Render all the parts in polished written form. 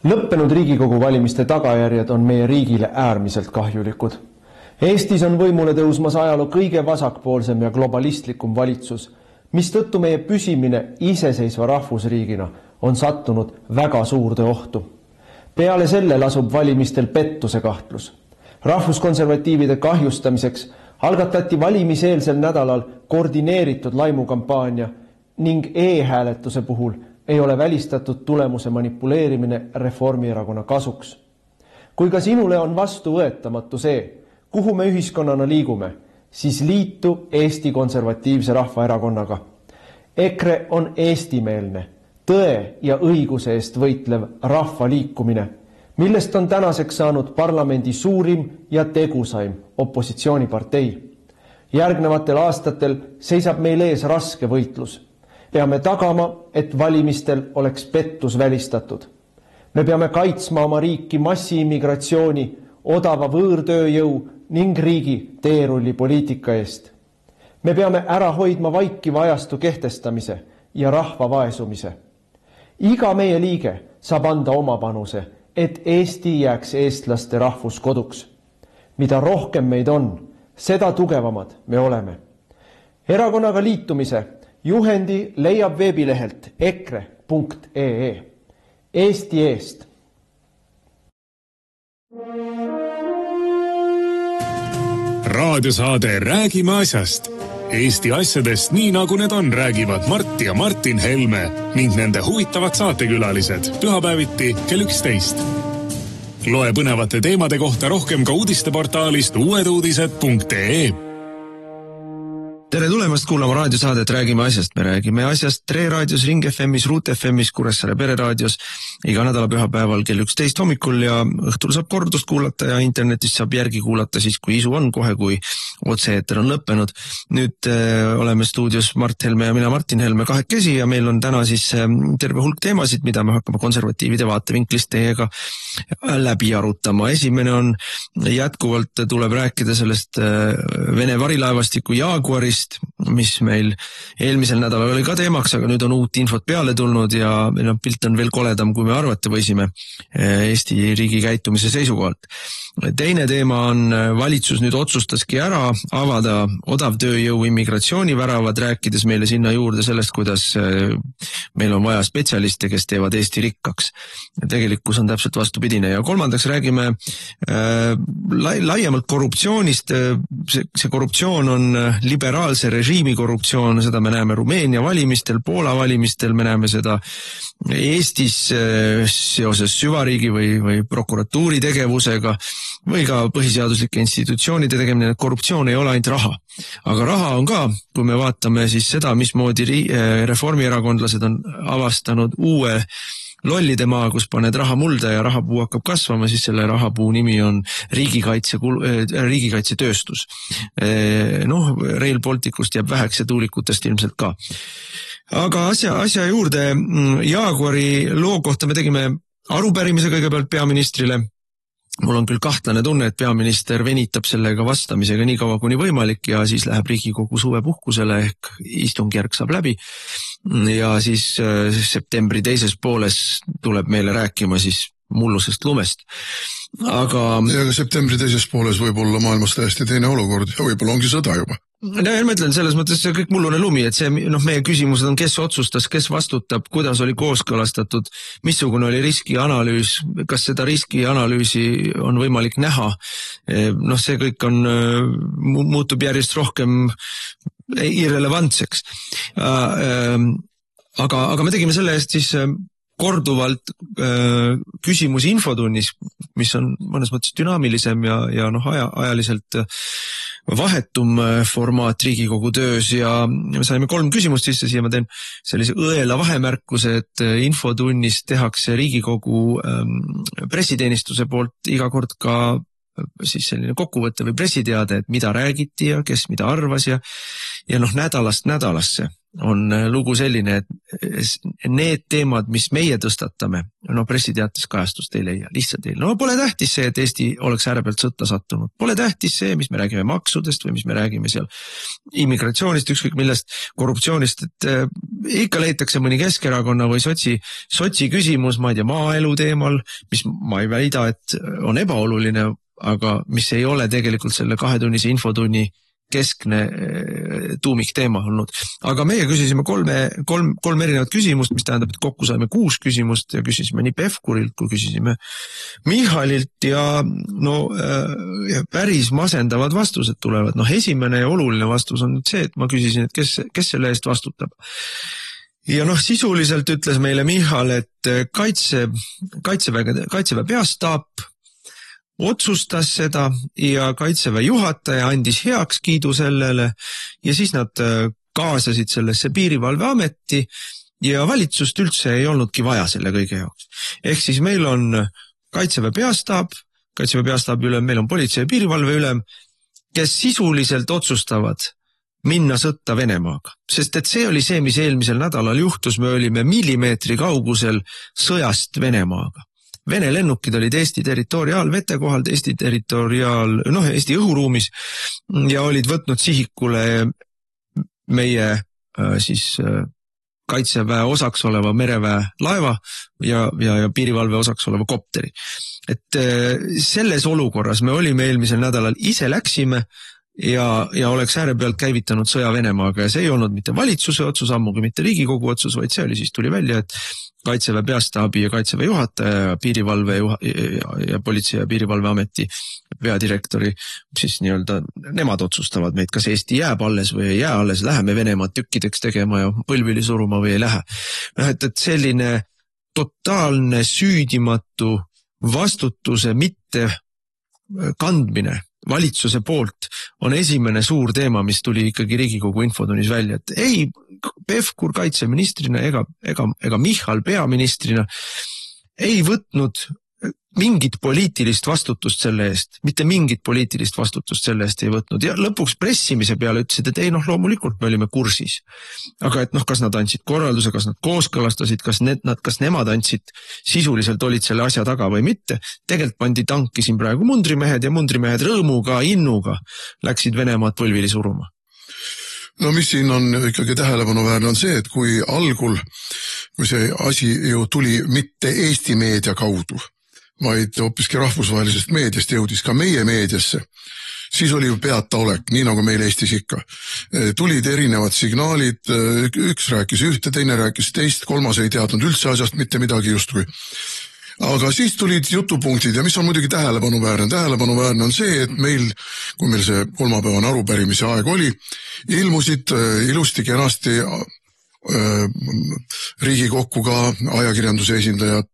Lõppenud Riigikogu valimiste tagajärjed on meie riigile äärmiselt kahjulikud. Eestis on võimule tõusmas ajaloo kõige vasakpoolsem ja globalistlikum valitsus, mistõttu meie püsimine iseseisva rahvusriigina on sattunud väga suurde ohtu. Peale selle lasub valimistel pettuse kahtlus. Rahvuskonservatiivide kahjustamiseks algatati valimiseelsel nädalal koordineeritud laimukampaania ning e-hääletuse puhul ei ole välistatud tulemuse manipuleerimine Reformierakonna kasuks. Kui ka sinule on vastuvõetamatu see, kuhu me ühiskonnana liigume, siis liitu Eesti Konservatiivse Rahvaerakonnaga. EKRE on eestimeelne, tõe ja õiguse eest võitlev rahvaliikumine, millest on tänaseks saanud parlamendi suurim ja tegusaim opositsioonipartei. Järgnevatel aastatel seisab meil ees raske võitlus. Peame tagama, et valimistel oleks pettus välistatud. Me peame kaitsma oma riiki massiimmigratsiooni, odava võõrtööjõu ning riigi teerullipoliitika eest. Me peame ära hoidma vaikiva ajastu kehtestamise ja rahva vaesumise. Iga meie liige saab anda oma panuse, et Eesti jääks eestlaste rahvuskoduks. Mida rohkem meid on, seda tugevamad me oleme. Erakonnaga liitumise juhendi leiab veebilehelt ekre.ee. Eesti eest. Raadiosaade Räägime asjast. Eesti asjadest nii nagu need on, räägivad Mart ja Martin Helme ning nende huvitavad saatekülalised pühapäeviti kell 11. Loe põnevate teemade kohta rohkem ka uudisteportaalist uueduudised.ee. Tere tulemast kuulama raadiosaadet Räägime asjast. Me räägime asjast Tre raadios, Ring FM'is, Ruut FM'is, Kuressaare pereraadios iga nädala pühapäeval kell 11 hommikul ja õhtul saab kordust kuulata ja internetis saab järgi kuulata siis, kui isu on kohe, kui otse-eeter on lõppenud. Nüüd oleme stuudios Mart Helme ja mina Martin Helme kahekesi ja meil on täna siis terve hulk teemasid, mida me hakkame konservatiivide vaatevinklist teiega läbi arutama. Esimene on jätkuvalt tuleb rääkida sellest Vene varilaevastiku Jaguarist, mis meil eelmisel nädalal oli ka teemaks, aga nüüd on uut infot peale tulnud ja pilt on veel koledam, kui me arvata võisime Eesti riigi käitumise seisukohalt. Teine teema on, valitsus nüüd otsustaski ära avada odavtööjõu immigratsiooniväravad, rääkides meile sinna juurde sellest, kuidas meil on vaja spetsialiste, kes teevad Eesti rikkaks. Tegelikkus on täpselt vastupidine. Ja kolmandaks räägime laiemalt korruptsioonist. See korruptsioon on liberaalse režiimi korruptsioon, seda me näeme Rumeenia valimistel, Poola valimistel, me näeme seda Eestis seoses süvariigi või prokuratuuri tegevusega või ka põhiseaduslike institutsioonide tegemine. Korruptsioon ei ole ainult raha, aga raha on ka, kui me vaatame siis seda, mismoodi reformierakondlased on avastanud uue lollide maa, kus paned raha mulda ja rahapuu hakkab kasvama, siis selle rahapuu nimi on riigikaitsetööstus. Rail Balticust jääb väheks ja tuulikutest ilmselt ka. Aga asja juurde, Jaguari loo kohta me tegime arupärimise kõigepealt peaministrile. Mul on küll kahtlane tunne, et peaminister venitab sellega vastamisega nii kaua kuni võimalik ja siis läheb Riigikogu suvepuhkusele ehk istungjärk saab läbi ja siis septembri teises pooles tuleb meile rääkima siis mullusest lumest. Aga septembri teises pooles võib olla maailmas täiesti teine olukord ja võib-olla ongi sõda juba. Ma ütlen selles mõttes see kõik mullune lumi, et see, meie küsimused on, kes otsustas, kes vastutab, kuidas oli kooskõlastatud, missugune oli riskianalüüs, kas seda riskianalüüsi on võimalik näha. See kõik on, muutub järjest rohkem irrelevantseks. Aga me tegime selle eest siis korduvalt küsimusi infotunnis, mis on mõnes mõttes dünaamilisem ja ajaliselt vahetum formaat Riigikogu töös ja me saime 3 küsimust sisse, siia ma teen sellise õela vahemärkuse, et infotunnis tehakse Riigikogu pressiteenistuse poolt iga kord ka siis selline kokkuvõte või pressiteade, et mida räägiti ja kes mida arvas ja nädalast nädalasse on lugu selline, et need teemad, mis meie tõstatame, pressiteates kajastust ei leia, lihtsalt ei leia. Pole tähtis see, et Eesti oleks äärepealt sõtta sattunud. Pole tähtis see, mis me räägime maksudest või mis me räägime seal immigratsioonist, ükskõik millest, korruptsioonist, et ikka leitakse mõni Keskerakonna või sotsi küsimus, ma ei tea, maaelu teemal, mis ma ei väida, et on ebaoluline, aga mis ei ole tegelikult selle 2-tunnise infotunni keskne tuumikteema olnud. Aga meie küsisime kolm erinevat küsimust, mis tähendab, et kokku saime 6 küsimust ja küsisime nii Pevkurilt kui küsisime Michalilt ja päris masendavad vastused tulevad. Esimene ja oluline vastus on see, et ma küsisin, et kes selle eest vastutab. Ja sisuliselt ütles meile Michal, et Kaitseväe peastaap otsustas seda ja Kaitseväe juhataja andis heakskiidu sellele ja siis nad kaasasid sellesse piirivalveameti ja valitsust üldse ei olnudki vaja selle kõige jaoks. Ehk siis meil on Kaitseväe peastaabi ülem, meil on politsei ja piirivalve ülem, kes sisuliselt otsustavad minna sõtta Venemaaga. Sest et see oli see, mis eelmisel nädalal juhtus, me olime millimeetri kaugusel sõjast Venemaaga. Vene lennukid olid Eesti territoriaalvete kohal, Eesti õhuruumis ja olid võtnud sihikule meie Kaitseväe osaks oleva mereväe laeva ja piirivalve osaks oleva kopteri. Et selles olukorras me olime eelmisel nädalal, ise läksime ja oleks äärepealt käivitanud sõja Venemaaga ja see ei olnud mitte valitsuse otsus, ammugi mitte Riigikogu otsus, vaid see oli siis tuli välja, et Kaitseväe peastaabi ja Kaitseväe juhataja ja piirivalve ja politsei ja piirivalveameti peadirektori, siis nemad otsustavad meid, kas Eesti jääb alles või ei jää alles, läheme Venemaa tükkideks tegema ja põlvili suruma või ei lähe. Et selline totaalne süüdimatu vastutuse mitte kandmine valitsuse poolt on esimene suur teema, mis tuli ikkagi Riigikogu infotunnis välja, et ei Pevkur kaitseministrina ega Michal peaministrina ei võtnud mingit poliitilist vastutust selle eest, mitte mingit poliitilist vastutust selle eest ei võtnud ja lõpuks pressimise peale ütlesid, et ei loomulikult me olime kursis. Aga et kas nad andsid korralduse, kas nad kooskõlastasid, kas nemad andsid sisuliselt olid selle asja taga või mitte. Tegelikult pandi tanki siin praegu mundrimehed ja mundrimehed rõõmuga, innuga läksid Venemaad põlvili suruma. Mis siin on ikkagi tähelepanuväärne on see, et kui see asi ju tuli mitte Eesti meedia kaudu, vaid hoopiski rahvusvahelisest meediast jõudis ka meie meediasse, siis oli ju peataolek, nii nagu meil Eestis ikka. Tulid erinevad signaalid, üks rääkis ühte, teine rääkis teist, kolmas ei teadnud üldse asjast mitte midagi justkui. Aga siis tulid jutupunktid ja mis on muidugi tähelepanuväärne on see, et kui meil see kolmapäevane arupärimise aeg oli, ilmusid ilusti kenasti Riigikokku ka ajakirjanduse esindajad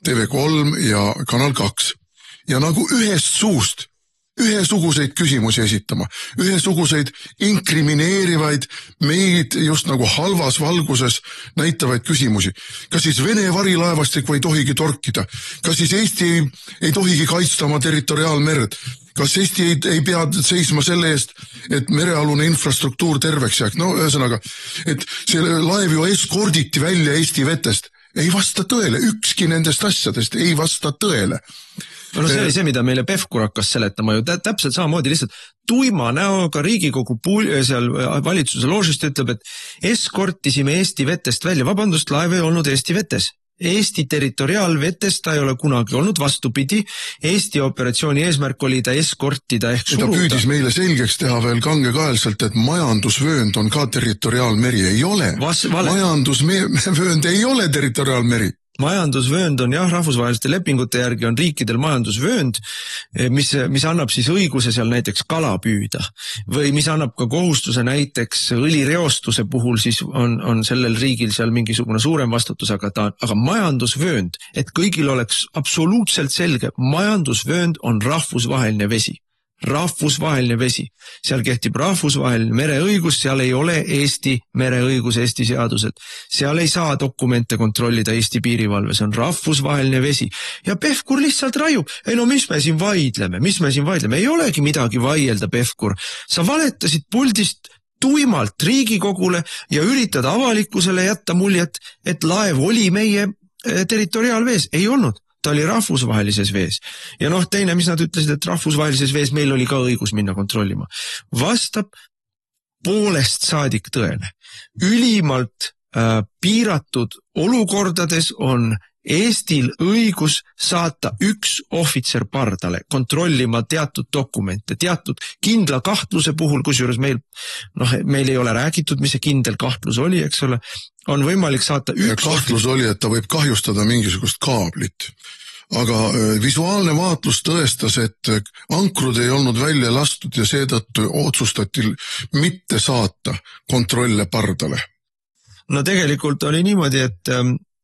TV3 ja Kanal 2 ja nagu ühest suust ühesuguseid küsimusi esitama, ühesuguseid inkrimineerivaid, meid just nagu halvas valguses näitavaid küsimusi. Kas siis Vene varilaevastik või tohigi torkida? Kas siis Eesti ei tohigi kaitsta oma territoriaalmerd? Kas Eesti ei pea seisma selle eest, et merealune infrastruktuur terveks jääks? Ühesõnaga, et see laev ju eskorditi välja Eesti vetest. Ei vasta tõele, ükski nendest asjadest ei vasta tõele. See oli see, mida meile Pevkur hakkas seletama ju täpselt samamoodi lihtsalt tuima näoga Riigikogu seal valitsuse loožist ütleb, et eskortisime Eesti vetest välja. Vabandust, laev ei olnud Eesti vetes. Eesti territoriaalvetest ta ei ole kunagi olnud, vastupidi. Eesti operatsiooni eesmärk oli ta eskortida ehk suruda. Ta püüdis meile selgeks teha veel kangekaelselt, et majandusvöönd on ka territoriaalmeri. Ei ole. Majandusvöönd ei ole territoriaalmeri. Majandusvöönd on rahvusvaheliste lepingute järgi on riikidel majandusvöönd, mis annab siis õiguse seal näiteks kala püüda või mis annab ka kohustuse näiteks õlireostuse puhul siis on sellel riigil seal mingisugune suurem vastutus, aga majandusvöönd, et kõigil oleks absoluutselt selge, majandusvöönd on rahvusvaheline vesi. Rahvusvaheline vesi. Seal kehtib rahvusvaheline mereõigus, seal ei ole Eesti mereõigus, Eesti seadused. Seal ei saa dokumente kontrollida Eesti piirivalve, see on rahvusvaheline vesi. Ja Pevkur lihtsalt raiub. Mis me siin vaidleme? Ei olegi midagi vaielda, Pevkur. Sa valetasid puldist tuimalt Riigikogule ja üritada avalikkusele jätta muljet, et laev oli meie territoriaalvees. Ei olnud. Ta oli rahvusvahelises vees. Ja teine, mis nad ütlesid, et rahvusvahelises vees meil oli ka õigus minna kontrollima. Vastab poolest saadik tõele. Ülimalt piiratud olukordades on Eestil õigus saata üks ohvitser pardale, kontrollima teatud dokumente, teatud kindla kahtluse puhul, kusjuures meil ei ole räägitud, mis see kindel kahtlus oli, eks ole, on võimalik saata üks kahtlus oli, et ta võib kahjustada mingisugust kaablit. Aga visuaalne vaatlus tõestas, et ankrud ei olnud välja lastud ja seetõttu otsustati mitte saata kontrolle pardale. No tegelikult oli niimoodi, et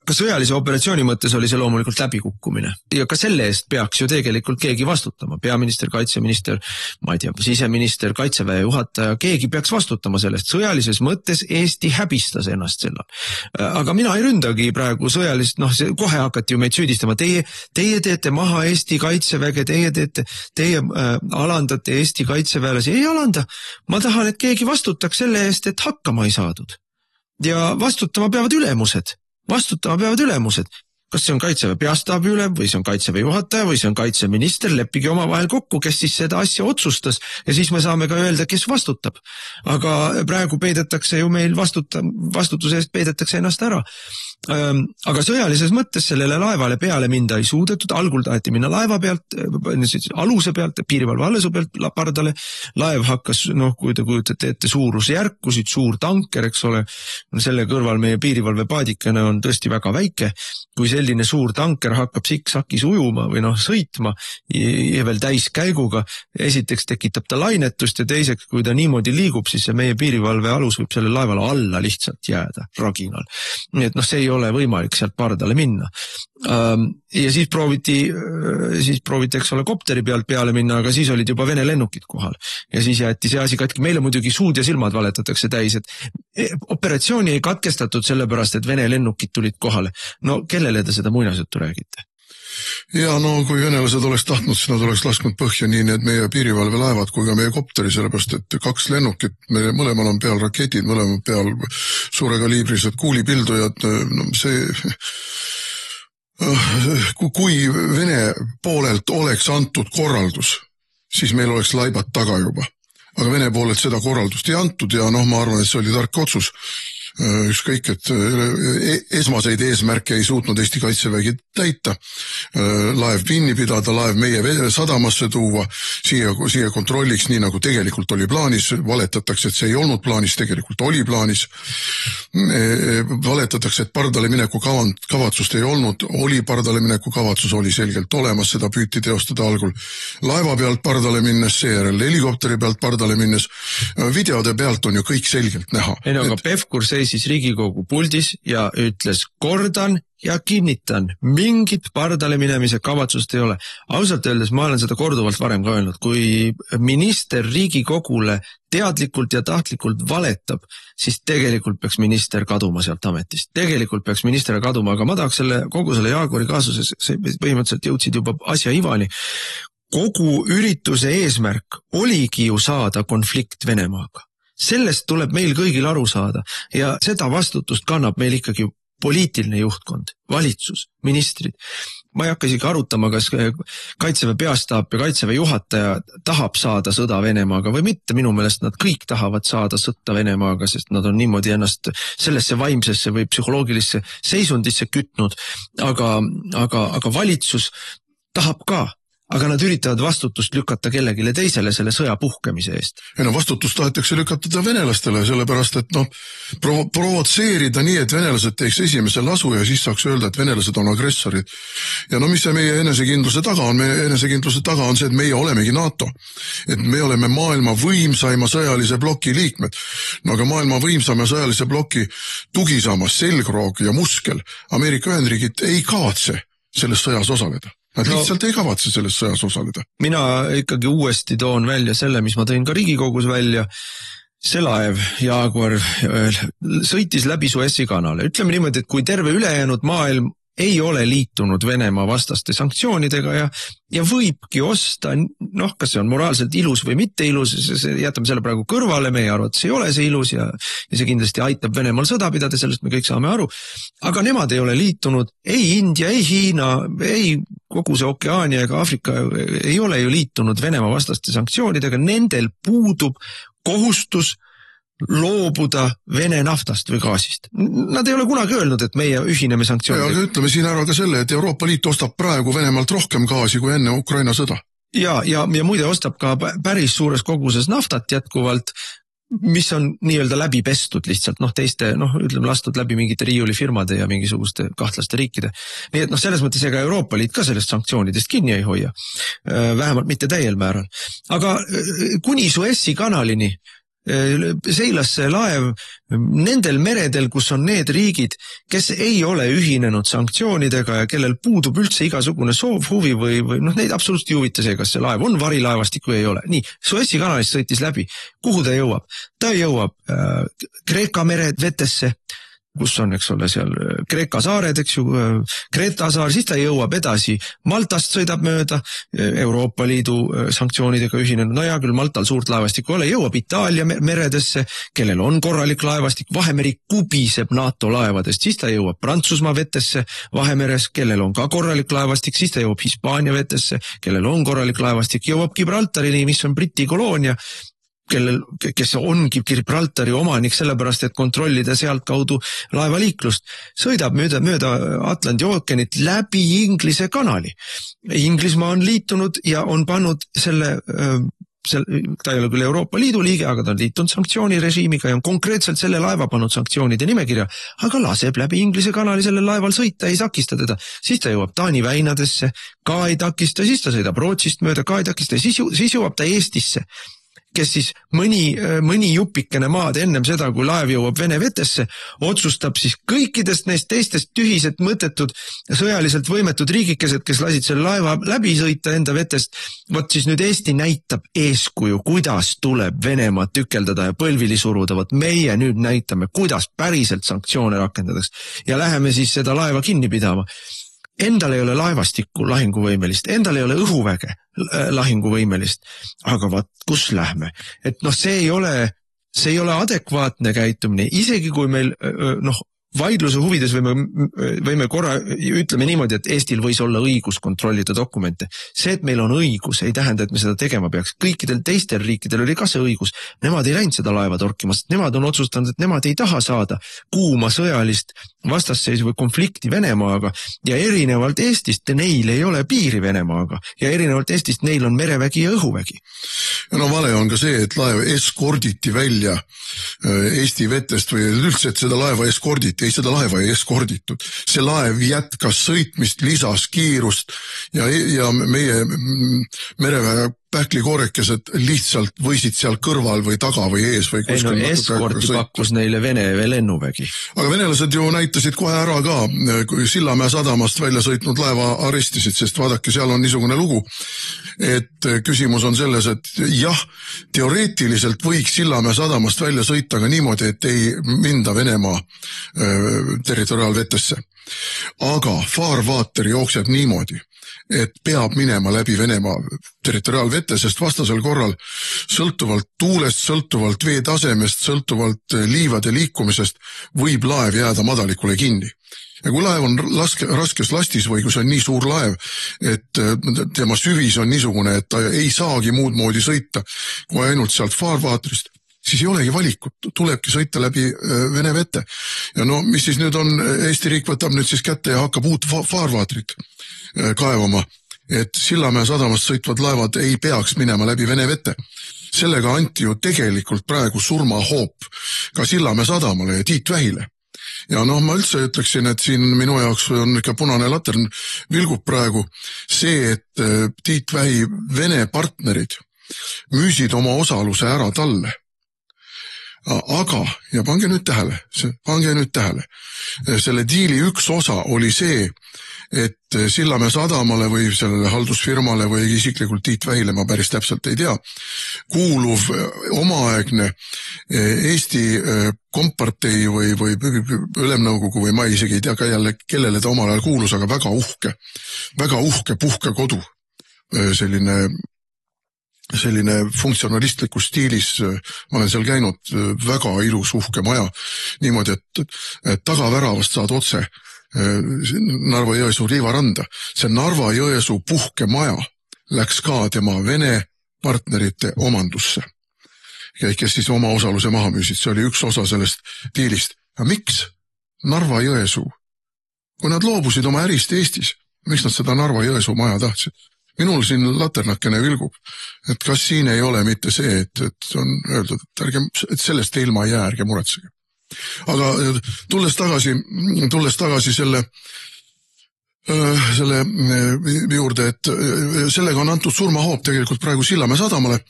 ka sõjalise operatsiooni mõttes oli see loomulikult läbikukkumine. Ja ka selle eest peaks ju tegelikult keegi vastutama. Peaminister, kaitseminister, siseminister, kaitseväe juhataja, keegi peaks vastutama sellest. Sõjalises mõttes Eesti häbistas ennast sellal. Aga mina ei ründagi praegu sõjalist, kohe hakati ju meid süüdistama. Teie teete maha Eesti kaitseväge, teie alandate Eesti kaitseväelasi. Ei alanda. Ma tahan, et keegi vastutaks selle eest, et hakkama ei saadud. Ja vastutama peavad ülemused. Kas see on kaitseväe peastaabi ülem või see on kaitseväe juhataja või see on kaitseminister, leppige omavahel kokku, kes siis seda asja otsustas ja siis me saame ka öelda, kes vastutab. Aga praegu peidetakse ju meil vastutuse eest peidetakse ennast ära. Aga sõjalises mõttes sellele laevale peale minda ei suudetud, algul taheti minna laeva pealt, aluse pealt, piirivalve aluse pealt pardale, laev hakkas, kui te kujutate ette suurusjärkusid, suur tanker, eks ole, selle kõrval meie piirivalve paadikene on tõesti väga väike, kui selline suur tanker hakkab siksakis ujuma või sõitma ja veel täiskäiguga, esiteks tekitab ta lainetust ja teiseks, kui ta niimoodi liigub, siis see meie piirivalve alus võib selle laevale alla lihtsalt jääda raginal. Nii et see ei ole võimalik sealt pardale minna. Ja siis prooviti, eks ole, kopteri pealt peale minna, aga siis olid juba Vene lennukid kohal. Ja siis jäeti see asi katki. Meile muidugi suud ja silmad valetatakse täis, et operatsiooni ei katkestatud sellepärast, et Vene lennukid tulid kohale. Kellele te seda muinasjuttu räägite? Ja kui venelased oleks tahtnud, siis nad oleks lasknud põhja nii need meie piirivalvelaevad kui ka meie kopteri, sellepärast et 2 lennukit, mõlemal on peal raketid, mõlemal peal suurekaliibrised kuulipildujad, kui Vene poolelt oleks antud korraldus, siis meil oleks laibad taga juba. Aga Vene poolelt seda korraldust ei antud ja ma arvan, et see oli tark otsus. Ükskõik, et esmaseid eesmärke ei suutnud Eesti kaitsevägi täita, laev pinni pidada, laev meie sadamasse tuua, siia kontrolliks, nii nagu tegelikult oli plaanis, valetatakse, et see ei olnud plaanis, tegelikult oli plaanis, valetatakse, et pardale mineku kavatsust ei olnud, oli pardale mineku kavatsus, oli selgelt olemas, seda püüti teostada algul laeva pealt pardale minnes, seejärel helikopteri pealt pardale minnes, videode pealt on ju kõik selgelt näha. Aga Pevkur siis Riigikogu puldis ja ütles, kordan ja kinnitan, mingit pardale minemise kavatsust ei ole. Ausalt öeldes ma olen seda korduvalt varem ka öelnud, kui minister Riigikogule teadlikult ja tahtlikult valetab, siis tegelikult peaks minister kaduma sealt ametist. Tegelikult peaks minister kaduma, aga ma tahaks kogu selle Jaaguri kaasuses, põhimõtteliselt jõudsid juba asja ivani. Kogu ürituse eesmärk oligi ju saada konflikt Venemaaga. Sellest tuleb meil kõigil aru saada ja seda vastutust kannab meil ikkagi poliitiline juhtkond, valitsus, ministrid. Ma ei hakka isegi arutama, kas kaitseväe peastaap ja kaitseväe juhataja tahab saada sõda Venemaaga või mitte. Minu meelest nad kõik tahavad saada sõtta Venemaaga, sest nad on niimoodi ennast sellesse vaimsesse või psühholoogilisse seisundisse kütnud. Aga valitsus tahab ka. Aga nad üritavad vastutust lükata kellegile teisele selle sõja puhkemise eest. Vastutust tahetakse lükatada venelastele, sellepärast et provotseerida nii, et venelased teeks esimese lasu ja siis saaks öelda, et venelased on agressorid. Ja mis see meie enesekindluse taga on? Meie enesekindluse taga on see, et meie olemegi NATO. Et me oleme maailma võimsaima sõjalise bloki liikmed. Aga maailma võimsaima sõjalise bloki tugisamas, selgroog ja muskel Ameerika Ühendriigid ei kavatse selles sõjas osaleda. Nad lihtsalt ei kavatse selles sõjas osaleda. Mina ikkagi uuesti toon välja selle, mis ma tõin ka Riigikogus välja. See laev, Jaguar, sõitis läbi Suessi kanale. Ütleme niimoodi, et kui terve ülejäänud maailm ei ole liitunud Venemaa vastaste sanktsioonidega ja võibki osta, kas see on moraalselt ilus või mitte ilus, jätame selle praegu kõrvale, meie arvates ei ole see ilus ja see kindlasti aitab Venemaal sõda pidada, sellest me kõik saame aru, aga nemad ei ole liitunud, ei India, ei Hiina, ei kogu see Okeaania ega Aafrika ei ole ju liitunud Venemaa vastaste sanktsioonidega, nendel puudub kohustus loobuda Vene naftast või gaasist. Nad ei ole kunagi öelnud, et meie ühineme sanktsioonidega. Ja ütleme siin ära ka selle, et Euroopa Liit ostab praegu Venemaalt rohkem gaasi kui enne Ukraina sõda. Ja muide ostab ka päris suures koguses naftat jätkuvalt, mis on nii-öelda läbi pestud lihtsalt, teiste, ütleme lastud läbi mingite riiulifirmade ja mingisuguste kahtlaste riikide. Nii et selles mõttes ega Euroopa Liit ka sellest sanktsioonidest kinni ei hoia, vähemalt mitte täiel määral. Aga kuni Suessi kanalini seilas see laev nendel meredel, kus on need riigid, kes ei ole ühinenud sanktsioonidega ja kellel puudub üldse igasugune soov, huvi või neid absoluutselt ei huvita see, kas see laev on varilaevastik või ei ole. Nii, Suessi kanalist sõitis läbi. Kuhu ta jõuab? Ta jõuab Kreeka mered vetesse, kus on, eks ole, seal Kreeka saared, eks ju, Kreta saar, siis ta jõuab edasi. Maltast sõidab mööda, Euroopa Liidu sanktsioonidega ühinenud, ja küll Maltal suurt laevastikku ole, jõuab Itaalia meredesse, kellel on korralik laevastik, Vahemeri kubiseb NATO laevadest, siis ta jõuab Prantsusmaa vetesse Vahemeres, kellel on ka korralik laevastik, siis ta jõuab Hispaania vetesse, kellel on korralik laevastik, jõuab Gibraltarini, mis on Briti koloonia, kes ongi Gibraltari omanik sellepärast, et kontrollida sealt kaudu laevaliiklust, sõidab mööda Atlandi ookeanit läbi Inglise kanali. Inglismaa on liitunud ja on pannud ta ei ole küll Euroopa Liidu liige, aga ta on liitunud sanktsioonirežiimiga ja on konkreetselt selle laeva pannud sanktsioonide nimekirja, aga laseb läbi Inglise kanali sellel laeval sõita, ei takista teda. Siis ta jõuab Taani väinadesse, ka ei takista, siis ta sõidab Rootsist mööda, ka ei takista, siis jõuab ta Eestisse, kes siis mõni jupikene maad ennem seda, kui laev jõuab Vene vetesse, otsustab siis kõikidest neist teistest tühised mõttetud sõjaliselt võimetud riigikesed, kes lasid selle laeva läbi sõita enda vetest. Vot siis nüüd Eesti näitab eeskuju, kuidas tuleb Venemaa tükeldada ja põlvili suruda. Vot meie nüüd näitame, kuidas päriselt sanktsioone rakendades ja läheme siis seda laeva kinni pidama. Endal ei ole laevastikku lahinguvõimelist, endal ei ole õhuväge lahinguvõimelist, aga vaat kus lähme? Et see ei ole adekvaatne käitumine, isegi kui meil vaidluse huvides võime korra, ütleme niimoodi, et Eestil võis olla õigus kontrollida dokumente. See, et meil on õigus, ei tähenda, et me seda tegema peaks. Kõikidel teistel riikidel oli ka see õigus. Nemad ei läinud seda laeva torkima, sest nemad on otsustanud, et nemad ei taha saada kuuma sõjalist vastasseisu või konflikti Venemaaga ja erinevalt Eestist neil ei ole piiri Venemaaga ja erinevalt Eestist neil on merevägi ja õhuvägi. Ja vale on ka see, et laev eskorditi välja Eesti vetest või üldse, et seda laeva eskorditi. Ei, seda laeva ei eskorditud. See laev jätkas sõitmist, lisas kiirust ja meie mereväe pähklikoorekesed lihtsalt võisid seal kõrval või taga või ees või kuskil. Eskorti pakkus neile Vene lennuvägi. Aga venelased ju näitasid kohe ära ka, kui Sillamäe sadamast välja sõitnud laeva arestisid, sest vaadake, seal on niisugune lugu, et küsimus on selles, et jah, teoreetiliselt võiks Sillamäe sadamast välja sõita ka niimoodi, et ei minda Venemaa territoriaalvetesse. Aga faarvaater jookseb niimoodi, et peab minema läbi Venemaa territoriaalvette, sest vastasel korral sõltuvalt tuulest, sõltuvalt vee tasemest, sõltuvalt liivade liikumisest võib laev jääda madalikule kinni. Ja kui laev on raskes lastis või kui see on nii suur laev, et tema süvis on niisugune, et ta ei saagi muud moodi sõita kui ainult sealt faarvaatrist, siis ei olegi valikut, tulebki sõita läbi Vene vette. Ja mis siis nüüd on, Eesti riik võtab nüüd siis kätte ja hakkab uut faarvaatrit kaevama, et Sillamäe sadamast sõitvad laevad ei peaks minema läbi Vene vette. Sellega anti ju tegelikult praegu surmahoop ka Sillamäe sadamale ja Tiit Vähile. Ja ma üldse ütleksin, et siin minu jaoks on ikka punane latern vilgub praegu see, et Tiit Vähi Vene partnerid müüsid oma osaluse ära talle. Aga, ja pange nüüd tähele, selle diili üks osa oli see, et Sillamäe sadamale või sellele haldusfirmale või isiklikult Tiit Vähile, ma päris täpselt ei tea, kuuluv omaaegne Eesti kompartei või ülemnõukogu või ma isegi ei tea ka jälle, kellele ta omal ajal kuulus, aga väga uhke puhkekodu, selline funktsionalistlikus stiilis, ma olen seal käinud, väga ilus uhke maja, niimoodi, et tagaväravast saad otse Narva-Jõesuu riivaranda. See Narva-Jõesuu puhkemaja läks ka tema Vene partnerite omandusse, kes siis oma osaluse maha müüsid. See oli üks osa sellest diilist. Ja miks Narva-Jõesuu? Kui nad loobusid oma ärist Eestis, miks nad seda Narva-Jõesuu maja tahtsid? Minul siin laternakene vilgub, et kas siin ei ole mitte see, et on öeldud, et sellest ilma ei jää, ärge muretsege. Aga tulles tagasi selle juurde, et sellega on antud surmahoop tegelikult praegu Sillamäe sadamale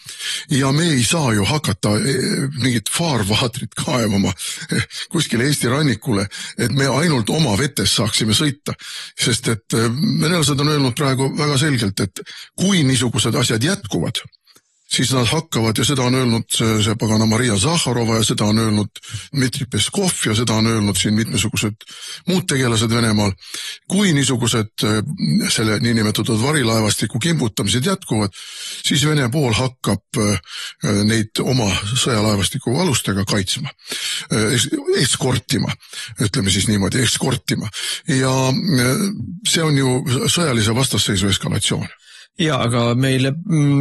ja me ei saa ju hakata mingit faarvaatrit kaevama kuskile Eesti rannikule, et me ainult oma vetes saaksime sõita, sest et venelased on öelnud praegu väga selgelt, et kui niisugused asjad jätkuvad, siis nad hakkavad, ja seda on öelnud see pagana Maria Zahharova ja seda on öelnud Dmitri Peskov ja seda on öelnud siin mitmesugused muud tegelased Venemaal. Kui niisugused selle niinimetatud varilaevastiku kimbutamised jätkuvad, siis Vene pool hakkab neid oma sõjalaevastiku alustega kaitsma, eskortima, ütleme siis niimoodi, eskortima. Ja see on ju sõjalise vastasseisu eskalatsioon. Ja, aga meile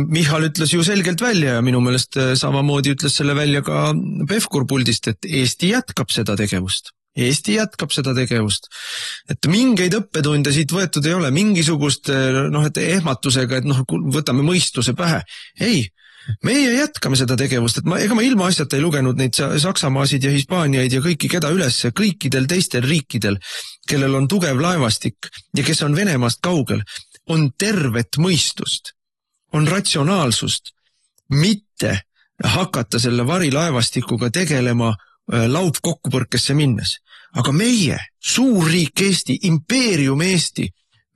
Michal ütles ju selgelt välja ja minu meelest samamoodi ütles selle välja ka Pevkur puldist, et Eesti jätkab seda tegevust. Eesti jätkab seda tegevust. Et mingeid õppetunde siit võetud ei ole, mingisugust et ehmatusega, et võtame mõistuse pähe. Ei, meie jätkame seda tegevust, et ega ma ilma asjata ei lugenud neid Saksamaasid ja Hispaaniaid ja kõiki keda üles, kõikidel teistel riikidel, kellel on tugev laevastik ja kes on Venemaast kaugel, on tervet mõistust, on ratsionaalsust, mitte hakata selle varilaevastikuga tegelema laupkokkupõrkesse minnes. Aga meie, suurriik Eesti, impeerium Eesti,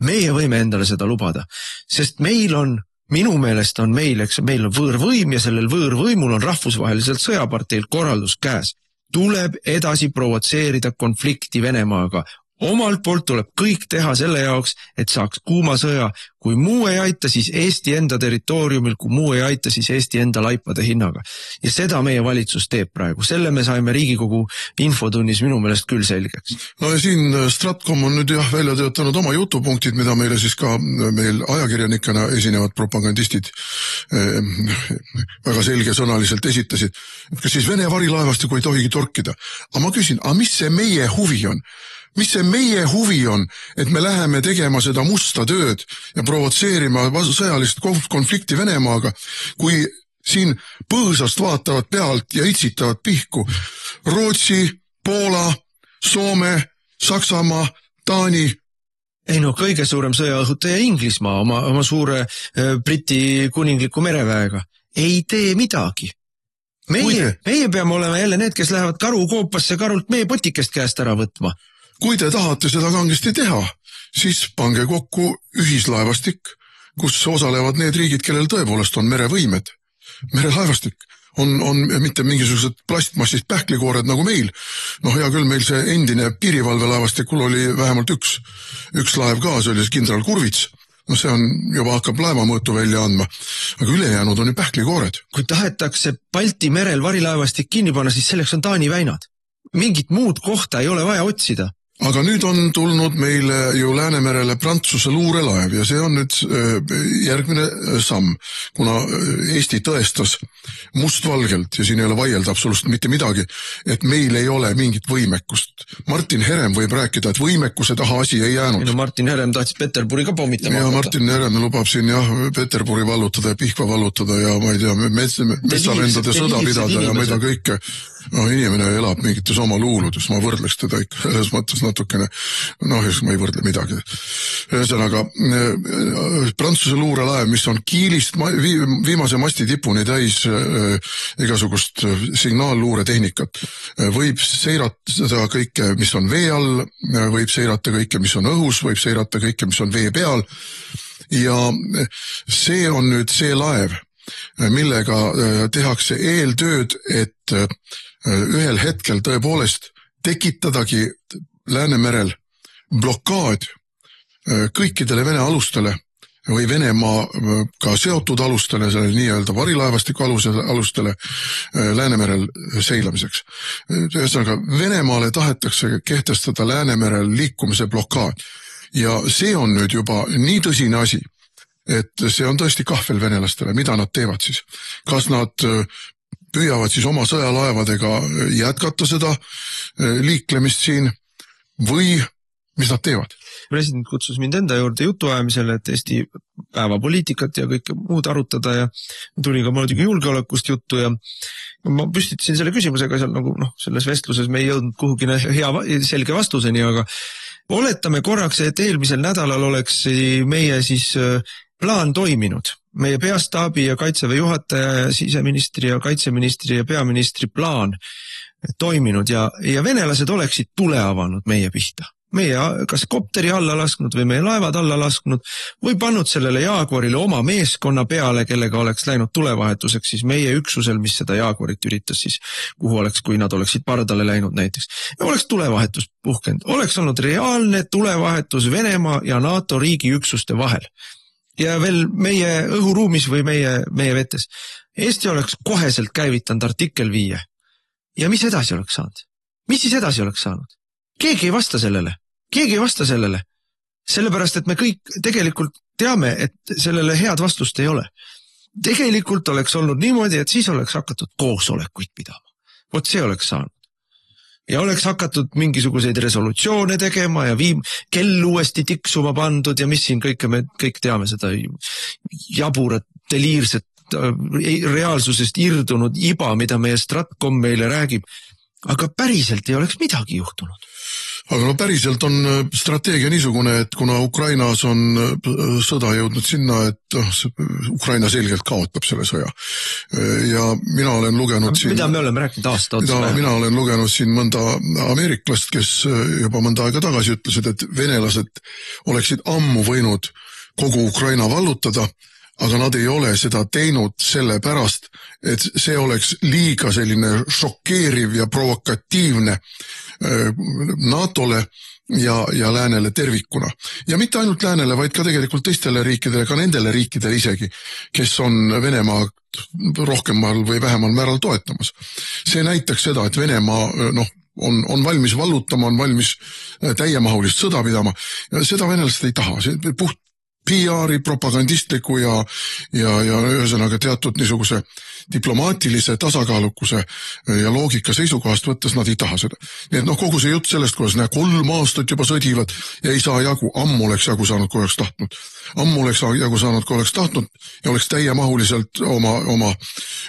meie võime endale seda lubada, sest meil on, minu meelest on meil on võõrvõim ja sellel võõrvõimul on rahvusvaheliselt sõjaparteil korraldus käes. Tuleb edasi provotseerida konflikti Venemaaga. Omalt poolt tuleb kõik teha selle jaoks, et saaks kuuma sõja. Kui muu ei aita, siis Eesti enda territooriumil, kui muu ei aita, siis Eesti enda laipade hinnaga. Ja seda meie valitsus teeb praegu. Selle me saime Riigikogu infotunnis minu meelest küll selgeks. No ja siin Stratcom on nüüd välja töötanud oma jutupunktid, mida meile siis ka meil ajakirjanikena esinevad propagandistid väga selgesõnaliselt esitasid. Kas siis Vene varilaevastiku ei tohigi torkida? Aga ma küsin, mis see meie huvi on? Mis see meie huvi on, et me läheme tegema seda musta tööd ja provotseerima sõjalist konflikti Venemaaga, kui siin põõsast vaatavad pealt ja itsitavad pihku Rootsi, Poola, Soome, Saksamaa, Taani. Ei kõige suurem sõjaõhutaja Inglismaa oma suure Briti kuningliku mereväega ei tee midagi. Meie peame olema jälle need, kes lähevad karukoopasse karult meie potikest käest ära võtma. Kui te tahate seda kangesti teha, siis pange kokku ühislaevastik, kus osalevad need riigid, kellel tõepoolest on merevõimed. Merelaevastik on mitte mingisugused plastmassist pähklikoored nagu meil. Hea küll, meil see endine piirivalvelaevastikul oli vähemalt üks laev ka, see oli kindral Kurvits. See on juba hakkab laevamõõtu välja andma, aga ülejäänud on ju pähklikoored. Kui tahetakse Balti merel varilaevastik kinni panna, siis selleks on Taani väinad. Mingit muud kohta ei ole vaja otsida. Aga nüüd on tulnud meile ju Läänemerele Prantsuse luurelaev ja see on nüüd järgmine samm, kuna Eesti tõestas mustvalgelt ja siin ei ole vaielda absoluutselt mitte midagi, et meil ei ole mingit võimekust. Martin Herem võib rääkida, et võimekuse taha asi ei jäänud. Martin Herem tahtis Peterburi ka pommitama. Ja Martin Herem lubab siin Peterburi vallutada ja Pihkva vallutada ja ma ei tea, metsavendade sõda pidada ja ma ei tea kõike. No inimene elab mingites oma luuludes, ma võrdleks teda ikka selles mõttes natukene, ma ei võrdle midagi. Ühesõnaga, Prantsuse luurelaev, mis on Kiilist viimase masti tipuni täis igasugust signaalluuretehnikat, võib seirata kõike, mis on vee all, võib seirata kõike, mis on õhus, võib seirata kõike, mis on vee peal ja see on nüüd see laev, millega tehakse eeltööd, et ühel hetkel tõepoolest tekitadagi Läänemerel blokaad kõikidele Vene alustele või Venemaaga seotud alustele, selle nii-öelda varilaevastiku alustele Läänemerel seilamiseks. Ühesõnaga, Venemaale tahetakse kehtestada Läänemerel liikumise blokaad ja see on nüüd juba nii tõsine asi, et see on tõesti kahvel venelastele, mida nad teevad siis. Kas nad püüavad siis oma sõjalaevadega jätkata seda liiklemist siin või mis nad teevad? President kutsus mind enda juurde jutuajamisele, et Eesti päevapoliitikat ja kõike muud arutada ja tuli ka muidugi julgeolekust juttu ja ma püstitasin selle küsimusega seal nagu selles vestluses me ei jõudnud kuhugi hea selge vastuseni, aga oletame korraks, et eelmisel nädalal oleks meie siis plaan toiminud. Meie peastaabi ja kaitseväe juhataja ja siseministri ja kaitseministri ja peaministri plaan toiminud ja venelased oleksid tule avanud meie pihta. Meie kas kopteri alla lasknud või meie laevad alla lasknud või pannud sellele Jaaguarile oma meeskonna peale, kellega oleks läinud tulevahetuseks siis meie üksusel, mis seda Jaaguarit üritas siis, kuhu oleks, kui nad oleksid pardale läinud näiteks. Ja oleks tulevahetus puhkenud. Oleks olnud reaalne tulevahetus Venemaa ja NATO riigi üksuste vahel. Ja veel meie õhuruumis või meie vetes. Eesti oleks koheselt käivitanud artikkel 5. Ja mis edasi oleks saanud? Mis siis edasi oleks saanud? Keegi ei vasta sellele. Sellepärast, et me kõik tegelikult teame, et sellele head vastust ei ole. Tegelikult oleks olnud niimoodi, et siis oleks hakatud koosolekuid pidama. Vot see oleks saanud. Ja oleks hakatud mingisuguseid resolutsioone tegema ja kell uuesti tiksuma pandud ja mis siin kõike me kõik teame seda jaburat, deliirset, reaalsusest irdunud iba, mida meie Stratcom meile räägib. Aga päriselt ei oleks midagi juhtunud. Aga päriselt on strateegia niisugune, et kuna Ukrainas on sõda jõudnud sinna, et Ukraina selgelt kaotab selle sõja. Ja mina olen lugenud siin... Mida me oleme rääkinud aasta otsa? Mina olen lugenud siin mõnda ameeriklast, kes juba mõnda aega tagasi ütlesid, et venelased oleksid ammu võinud kogu Ukraina vallutada, aga nad ei ole seda teinud sellepärast, et see oleks liiga selline šokeeriv ja provokatiivne NATO-le ja Läänele tervikuna. Ja mitte ainult Läänele, vaid ka tegelikult teistele riikidele, ka nendele riikidele isegi, kes on Venemaa rohkemal või vähemal määral toetamas. See näitaks seda, et Venemaa on valmis vallutama, on valmis täiemahulist sõda pidama. Seda venelased ei taha. See puht PR-i, propagandistliku ja ühesõnaga teatud niisuguse diplomaatilise tasakaalukuse ja loogika seisukohast võttes nad ei taha seda. Nii et kogu see jutt sellest, kuidas 3 aastat juba sõdivad ja ei saa jagu, ammu oleks jagu saanud, kui oleks tahtnud. Ammu oleks jagu saanud, kui oleks tahtnud ja oleks täiemahuliselt oma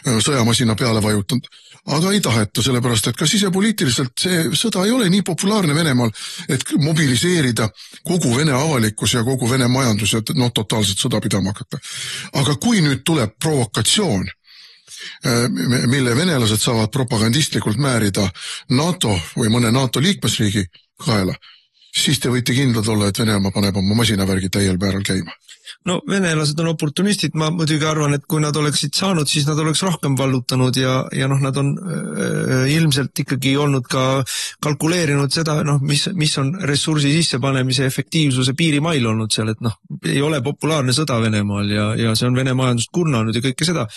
sõjamasina peale vajutanud. Aga ei taheta, sellepärast, et ka sisepoliitiliselt see sõda ei ole nii populaarne Venemaal, et mobiliseerida kogu Vene avalikkus ja kogu Vene majandus ja totaalselt sõda pidama hakata. Aga kui nüüd tuleb provokatsioon, mille venelased saavad propagandistlikult määrida NATO või mõne NATO liikmesriigi kaela, siis te võite kindlad olla, et Venemaa paneb oma masinavärgi täiel määral käima. No venelased on oportunistid, ma muidugi arvan, et kui nad oleksid saanud, siis nad oleks rohkem vallutanud ja nad on ilmselt ikkagi olnud ka kalkuleerinud seda, mis on ressursi sissepanemise efektiivsuse piirimail olnud seal, et ei ole populaarne sõda Venemaal ja see on Vene majandust kurnanud ja kõike seda.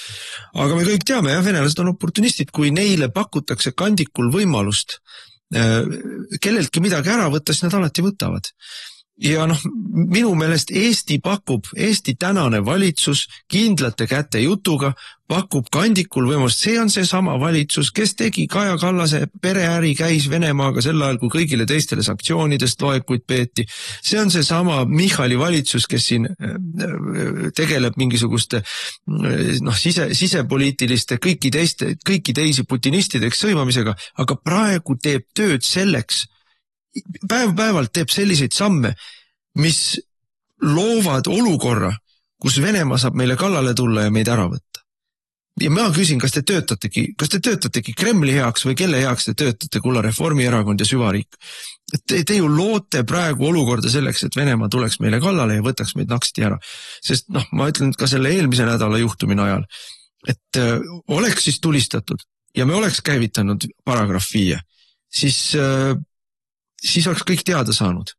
Aga me kõik teame, venelased on oportunistid, kui neile pakutakse kandikul võimalust kelleltki midagi ära võtta, siis nad alati võtavad. Ja minu meelest Eesti tänane valitsus kindlate käte jutuga pakub kandikul võimalust. See on see sama valitsus, kes tegi Kaja Kallase pereäri, käis Venemaaga sel ajal, kui kõigile teistele sanktsioonidest loekuid peeti. See on see sama Michali valitsus, kes siin tegeleb mingisuguste sisepoliitiliste kõiki teisi putinistideks sõimamisega, aga praegu teeb tööd selleks, päev-päevalt teeb selliseid samme, mis loovad olukorra, kus Venemaa saab meile kallale tulla ja meid ära võtta. Ja ma küsin, kas te töötategi Kremli heaks või kelle heaks te töötate, kulla Reformierakond ja süvariik? Te ju loote praegu olukorda selleks, et Venemaa tuleks meile kallale ja võtaks meid naksti ära. Sest ma ütlen ka selle eelmise nädala juhtumine ajal, et oleks siis tulistatud ja me oleks käivitanud paragrahv 5, siis oleks kõik teada saanud,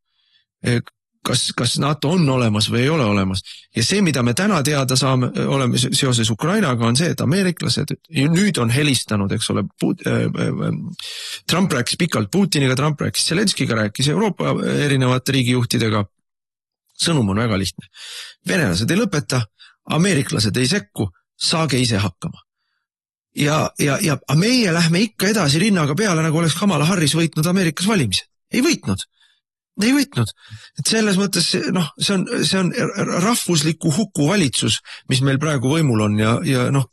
kas NATO on olemas või ei ole olemas. Ja see, mida me täna teada oleme seoses Ukrainaga, on see, et ameeriklased nüüd on helistanud, eks ole, Trump rääkis pikalt Putiniga, Trump rääkis Zelenskiga, rääkis Euroopa erinevate riigijuhtidega. Sõnum on väga lihtne. Venelased ei lõpeta, ameeriklased ei sekku, saage ise hakkama. Ja meie lähme ikka edasi rinnaga peale, nagu oleks Kamala Harris võitnud Ameerikas valimised. Ei võitnud. Et selles mõttes, see on rahvusliku huku valitsus, mis meil praegu võimul on ja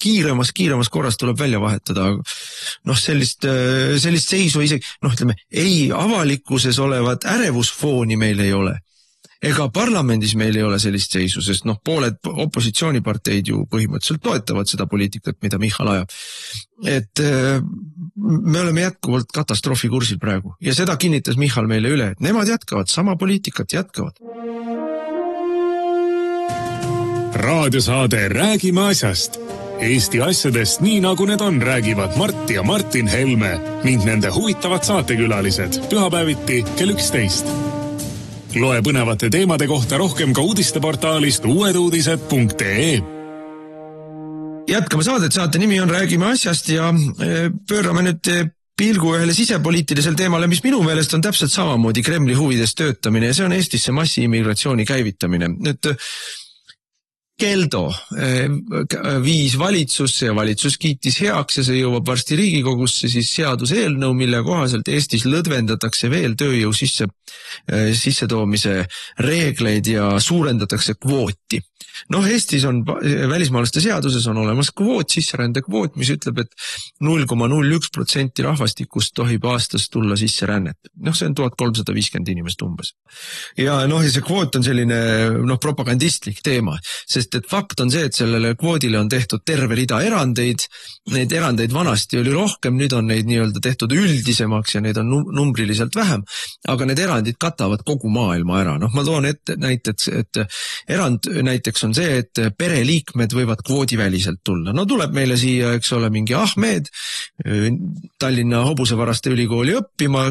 kiiremas korras tuleb välja vahetada. Sellist seisu isegi, ei avalikkuses olevat ärevusfooni meil ei ole. Ega parlamendis meil ei ole sellist seisu, sest pooled opositsiooniparteid ju põhimõtteliselt toetavad seda poliitikat, mida Michal ajab. Et me oleme jätkuvalt katastroofikursil praegu ja seda kinnitas Michal meile üle, et nemad jätkavad, sama poliitikat jätkavad. Raadiosaade Räägime asjast. Eesti asjadest nii nagu need on, räägivad Mart ja Martin Helme ning nende huvitavad saatekülalised pühapäeviti kell 11. Loe põnevate teemade kohta rohkem ka uudisteportaalist uueduudised.ee. Jätkame saadet, saate nimi on Räägime asjast ja pöörame nüüd pilgu ühele sisepoliitilisel teemale, mis minu meelest on täpselt samamoodi Kremli huvides töötamine ja see on Eestisse massiimmigratsiooni käivitamine. Nüüd Keldo viis valitsusse ja valitsus kiitis heaks ja see jõuab varsti Riigikogusse siis seaduseelnõu, mille kohaselt Eestis lõdvendatakse veel tööjõu sissetoomise reegleid ja suurendatakse kvooti. Eestis on välismaalaste seaduses on olemas kvoot, sisserändekvoot, mis ütleb, et 0,01% rahvastikust tohib aastas tulla sisserännet. See on 1350 inimest umbes. Ja see kvoot on selline propagandistlik teema, sest et fakt on see, et sellele kvoodile on tehtud terve rida erandeid. Neid erandeid vanasti oli rohkem, nüüd on neid nii-öelda tehtud üldisemaks ja neid on numbriliselt vähem, aga need erandid katavad kogu maailma ära. Ma toon ette näiteks, et erand näiteks on see, et pereliikmed võivad kvoodiväliselt tulla. Tuleb meile siia, eks ole, mingi Ahmed Tallinna Hobusevaraste ülikooli õppima,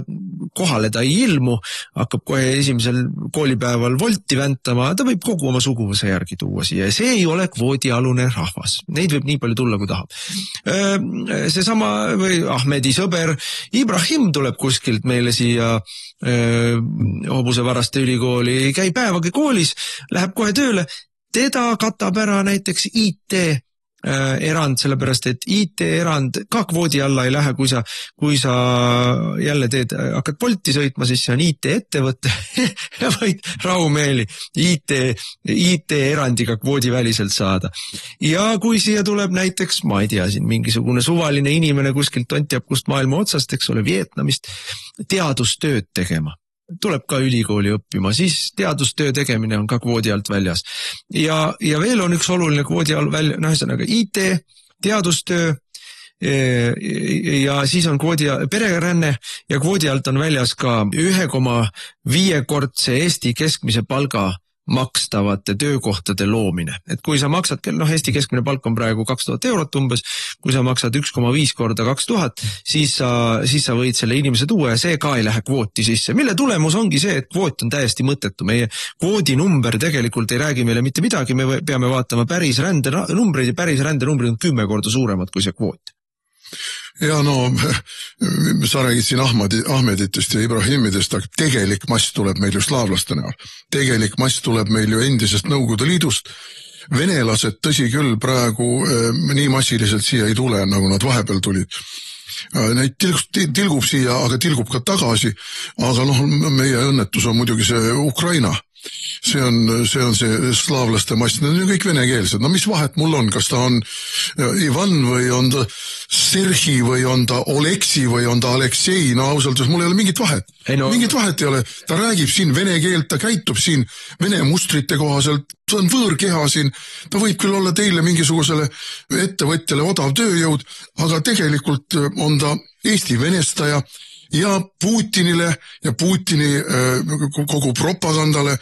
kohale ta ei ilmu, hakkab kohe esimesel koolipäeval volti väntama, ta võib kogu oma suguvõsa järgi tuua siia ja see ei ole kvoodialune rahvas. Neid võib nii palju tulla, kui tahab. Seesama või Ahmedi sõber Ibrahim tuleb kuskilt meile siia Hobusevaraste ülikooli, ei käi päevagi koolis, läheb kohe tööle. Teda katab ära näiteks IT erand, sellepärast et IT erand ka kvoodi alla ei lähe, kui sa jälle hakkad Bolti sõitma, siis see on IT ettevõte ja võid rahumeeli IT erandiga kvoodi väliselt saada. Ja kui siia tuleb näiteks, ma ei tea, siin mingisugune suvaline inimene kuskilt tontiab kust maailma otsast, eks ole, Vietnamist, teadustööd tegema. Tuleb ka ülikooli õppima, siis teadustöö tegemine on ka kvoodi alt väljas. Ja veel on üks oluline kvoodi alt välja, ühesõnaga IT, teadustöö ja siis on pereränne ja kvoodi alt on väljas ka 1,5-kordse Eesti keskmise palga makstavate töökohtade loomine. Et kui sa maksad, Eesti keskmine palk on praegu 2000 eurot umbes, kui sa maksad 1,5 korda 2000, siis sa võid selle inimese tuua ja see ka ei lähe kvooti sisse. Mille tulemus ongi see, et kvoot on täiesti mõttetu. Meie kvoodi number tegelikult ei räägi meile mitte midagi, me peame vaatama päris rändenumbreid ja päris rändenumbrid on 10 korda suuremad kui see kvoot. Ja no, sa räägid siin Ahmeditest ja Ibrahimidest, aga tegelik mass tuleb meil ju slaavlaste näol. Tegelik mass tuleb meil ju endisest Nõukogude Liidust. Venelased, tõsi küll, praegu nii massiliselt siia ei tule, nagu nad vahepeal tulid. Neid tilgub siia, aga tilgub ka tagasi, aga noh, meie õnnetus on muidugi see Ukraina. See on see slaavlaste mass, need on ju kõik venekeelsed. No mis vahet mul on, kas ta on Ivan või on ta Serhi või on ta Oleksi või on ta Aleksei, no ausalt, mul ei ole mingit vahet. Mingit vahet ei ole, ta räägib siin vene keelt, ta käitub siin vene mustrite kohaselt, ta on võõrkeha siin, ta võib küll olla teile mingisugusele ettevõtjale odav tööjõud, aga tegelikult on ta Eesti venestaja ja Putinile ja Putini kogu propagandale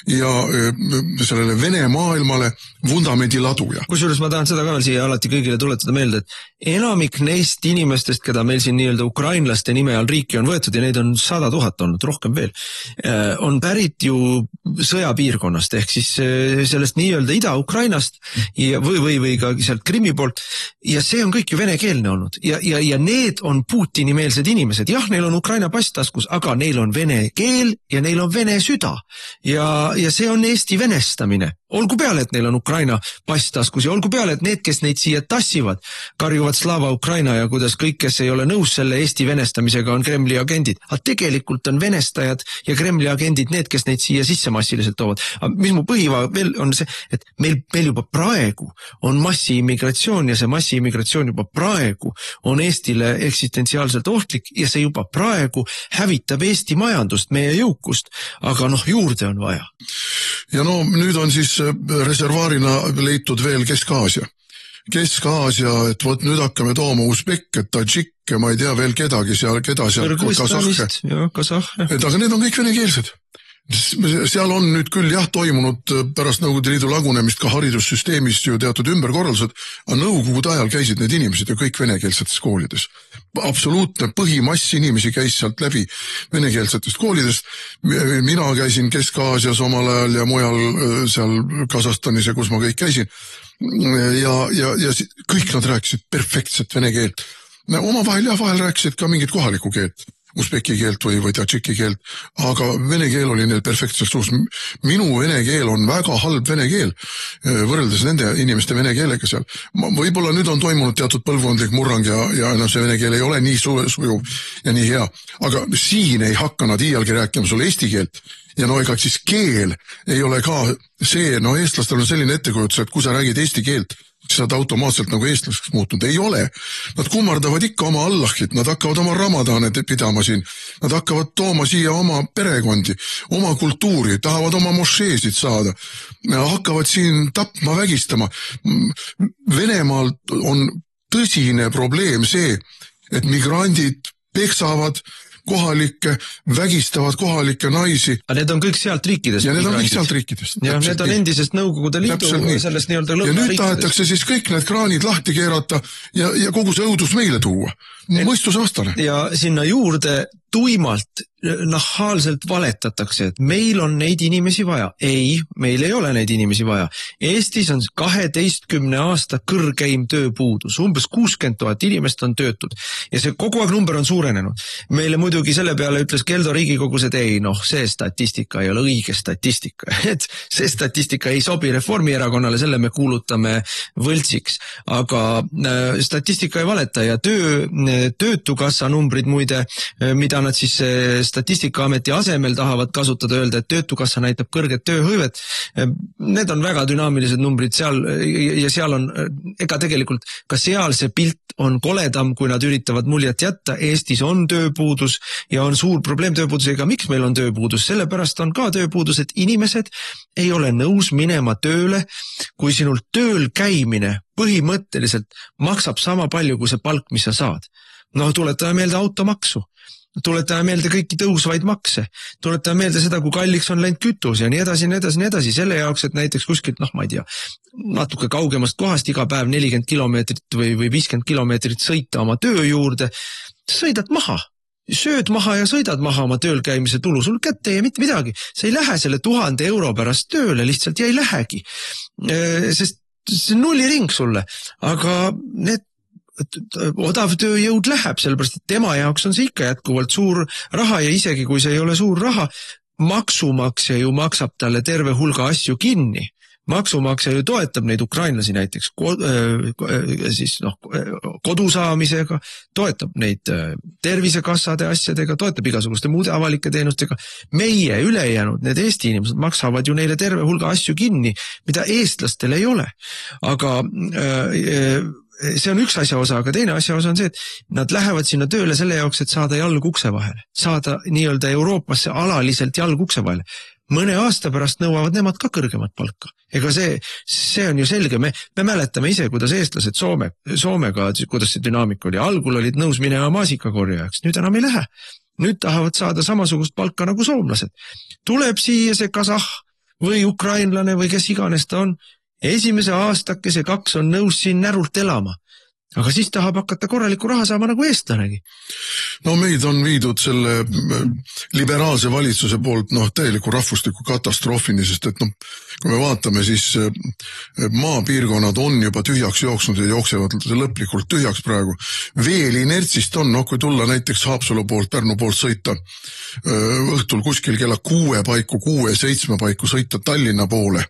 ja sellele Vene maailmale vundamendi laduja. Kusjuures ma tahan seda ka veel siia alati kõigile tuletada meelde, et enamik neist inimestest, keda meil siin nii-öelda ukrainlaste nime all riiki on võetud ja neid on 100 000 olnud, rohkem veel, on pärit ju sõjapiirkonnast ehk siis sellest nii-öelda Ida-Ukrainast või ka sealt Krimmi poolt ja see on kõik ju venekeelne olnud ja need on Putini-meelsed inimesed. Jah, neil on Ukraina pass taskus, aga neil on vene keel ja neil on vene süda ja see on Eesti venestamine. Olgu peale, et neil on Ukraina pass taskus ja olgu peale, et need, kes neid siia tassivad, karjuvad Slava Ukraina ja kuidas kõik, kes ei ole nõus selle Eesti venestamisega, on Kremli agendid. Aga tegelikult on venestajad ja Kremli agendid need, kes neid siia sisse massiliselt toovad. Aga mis mu põhiva veel on see, et meil juba praegu on massiimmigratsioon ja see massiimmigratsioon juba praegu on Eestile eksistentsiaalselt ohtlik ja see juba praegu hävitab Eesti majandust, meie jõukust, aga noh, juurde on vaja. Ja no nüüd on siis reservaarina leitud veel Kesk-Aasia. Kesk-Aasia, et vot nüüd hakkame tooma Usbekke, Tadžikke, ma ei tea veel kedagi seal, Kasahhe. Aga need on kõik venekeelsed. Seal on nüüd küll jah toimunud pärast Nõukogude Liidu lagunemist ka haridussüsteemis ju teatud ümberkorraldused, aga Nõukogude ajal käisid need inimesed ju kõik venekeelsetes koolides. Absoluutne põhimass inimesi käis sealt läbi venekeelsetest koolidest. Mina käisin Kesk-Aasias omal ajal ja mujal seal Kasahstanis ja kus ma kõik käisin. Ja kõik nad rääkisid perfektset vene keelt. Omavahel ja vahel rääkisid ka mingit kohalikku keelt. Usbeki keelt või tadžiki keelt, aga vene keel oli neil perfektselt suus. Minu vene keel on väga halb vene keel, võrreldes nende inimeste vene keelega seal. Võib-olla nüüd on toimunud teatud põlvkondlik murrang ja see vene keel ei ole nii sujuv ja nii hea. Aga siin ei hakka nad iialgi rääkima sulle eesti keelt. Ja no ega siis keel ei ole ka see, no eestlastel on selline ettekujutus, et kui sa räägid eesti keelt, siis saad automaatselt nagu eestlaseks muutunud. Ei ole. Nad kummardavad ikka oma Allahit, nad hakkavad oma ramadane pidama siin, nad hakkavad tooma siia oma perekondi, oma kultuuri, tahavad oma mošeesid saada, hakkavad siin tapma, vägistama. Venemaal on tõsine probleem see, et migrandid peksavad kohalikke, vägistavad kohalikke naisi. Aga need on kõik sealt riikidest. Ja need on kõik sealt riikidest. Ja need on endisest Nõukogude Liidu sellest nii-öelda lõuna riikidest. Ja nüüd tahetakse siis kõik need kraanid lahti keerata ja kogu see õudus meile tuua. Mõistuse vastane. Ja sinna juurde tuimalt, nahaalselt valetatakse, et meil on neid inimesi vaja. Ei, meil ei ole neid inimesi vaja. Eestis on 12 aasta kõrgeim tööpuudus. Umbes 60 000 inimest on töötud. Ja see kogu aeg number on suurenenud. Meile muidugi selle peale ütles Keldo Riigikogus, et ei, see statistika ei ole õige statistika. Et see statistika ei sobi Reformierakonnale, selle me kuulutame võltsiks. Aga statistika ei valeta ja töötukassa numbrid muide, mida nad siis Statistikaameti asemel tahavad kasutada, öelda, et töötukassa näitab kõrget tööhõivet. Need on väga dünaamilised numbrid seal ja seal on, ega tegelikult ka seal see pilt on koledam, kui nad üritavad muljet jätta. Eestis on tööpuudus ja on suur probleem tööpuudusega. Miks meil on tööpuudus? Sellepärast on ka tööpuudus, et inimesed ei ole nõus minema tööle, kui sinult tööl käimine põhimõtteliselt maksab sama palju kui see palk, mis sa saad. Tuletame meelde automaksu. Tuletame meelde kõiki tõusvaid makse, tuletame meelde seda, kui kalliks on läinud kütus ja nii edasi, selle jaoks, et näiteks kuskilt, ma ei tea, natuke kaugemast kohast iga päev 40 kilomeetrit või 50 kilomeetrit sõita oma töö juurde, sõidad maha, sööd maha ja sõidad maha oma tööl käimise tulu, sul kätte ja mitte midagi, sa ei lähe selle 1000 euro pärast tööle lihtsalt ja ei lähegi, sest see on nulliring sulle, aga need odav tööjõud läheb, sellepärast et tema jaoks on see ikka jätkuvalt suur raha ja isegi kui see ei ole suur raha, maksumaksja ju maksab talle terve hulga asju kinni. Maksumaksja ju toetab neid ukrainlasi näiteks kodu saamisega, toetab neid tervisekassade asjadega, toetab igasuguste muude avalike teenustega. Meie ülejäänud, need Eesti inimesed maksavad ju neile terve hulga asju kinni, mida eestlastel ei ole. Aga see on üks asja osa, aga teine asja osa on see, et nad lähevad sinna tööle selle jaoks, et saada jalg ukse vahele. Saada nii-öelda Euroopasse alaliselt jalg ukse vahele. Mõne aasta pärast nõuavad nemad ka kõrgemat palka. Ega see on ju selge. Me mäletame ise, kuidas eestlased Soomega, kuidas see dünaamika oli. Algul olid nõus minema maasikakorjajaks, nüüd enam ei lähe. Nüüd tahavad saada samasugust palka nagu soomlased. Tuleb siia see kasah või ukrainlane või kes iganes ta on. Esimese aastakese 2 on nõus siin närult elama. Aga siis tahab hakata korraliku raha saama nagu eestlanegi. No meid on viidud selle liberaalse valitsuse poolt täieliku rahvusliku katastroofini, sest et kui me vaatame, siis maapiirkonnad on juba tühjaks jooksnud ja jooksevad lõplikult tühjaks praegu. Veel inertsist on, kui tulla näiteks Haapsalu poolt, Pärnu poolt sõita õhtul kuskil kella 6 paiku, 6-7 paiku sõita Tallinna poole,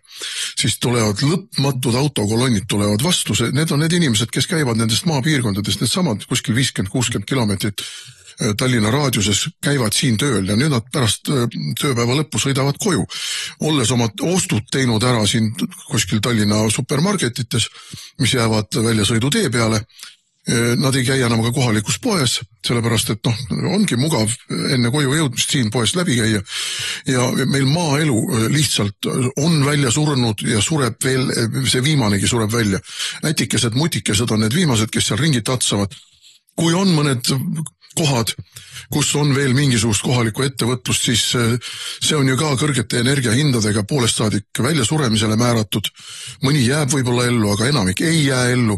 siis tulevad lõpmatud autokolonnid tulevad vastu. Need on need inimesed, kes käivad nendest maapiirkondadest, need samad kuskil 50-60 kilomeetrit Tallinna raadiuses käivad siin tööl ja nüüd nad pärast tööpäeva lõppu sõidavad koju. Olles oma ostud teinud ära siin kuskil Tallinna supermarketites, mis jäävad väljasõidu tee peale, nad ei käi enam ka kohalikus poes, sellepärast et ongi mugav enne koju jõudmist siin poes läbi käia. Ja meil maaelu lihtsalt on välja surnud ja sureb veel, see viimanegi sureb välja. Nätikesed, mutikesed on need viimased, kes seal ringi tatsavad. Kui on mõned kohad, kus on veel mingisugust kohalikku ettevõtlust, siis see on ju ka kõrgete energiahindadega poolest saadik välja suremisele määratud. Mõni jääb võib-olla ellu, aga enamik ei jää ellu.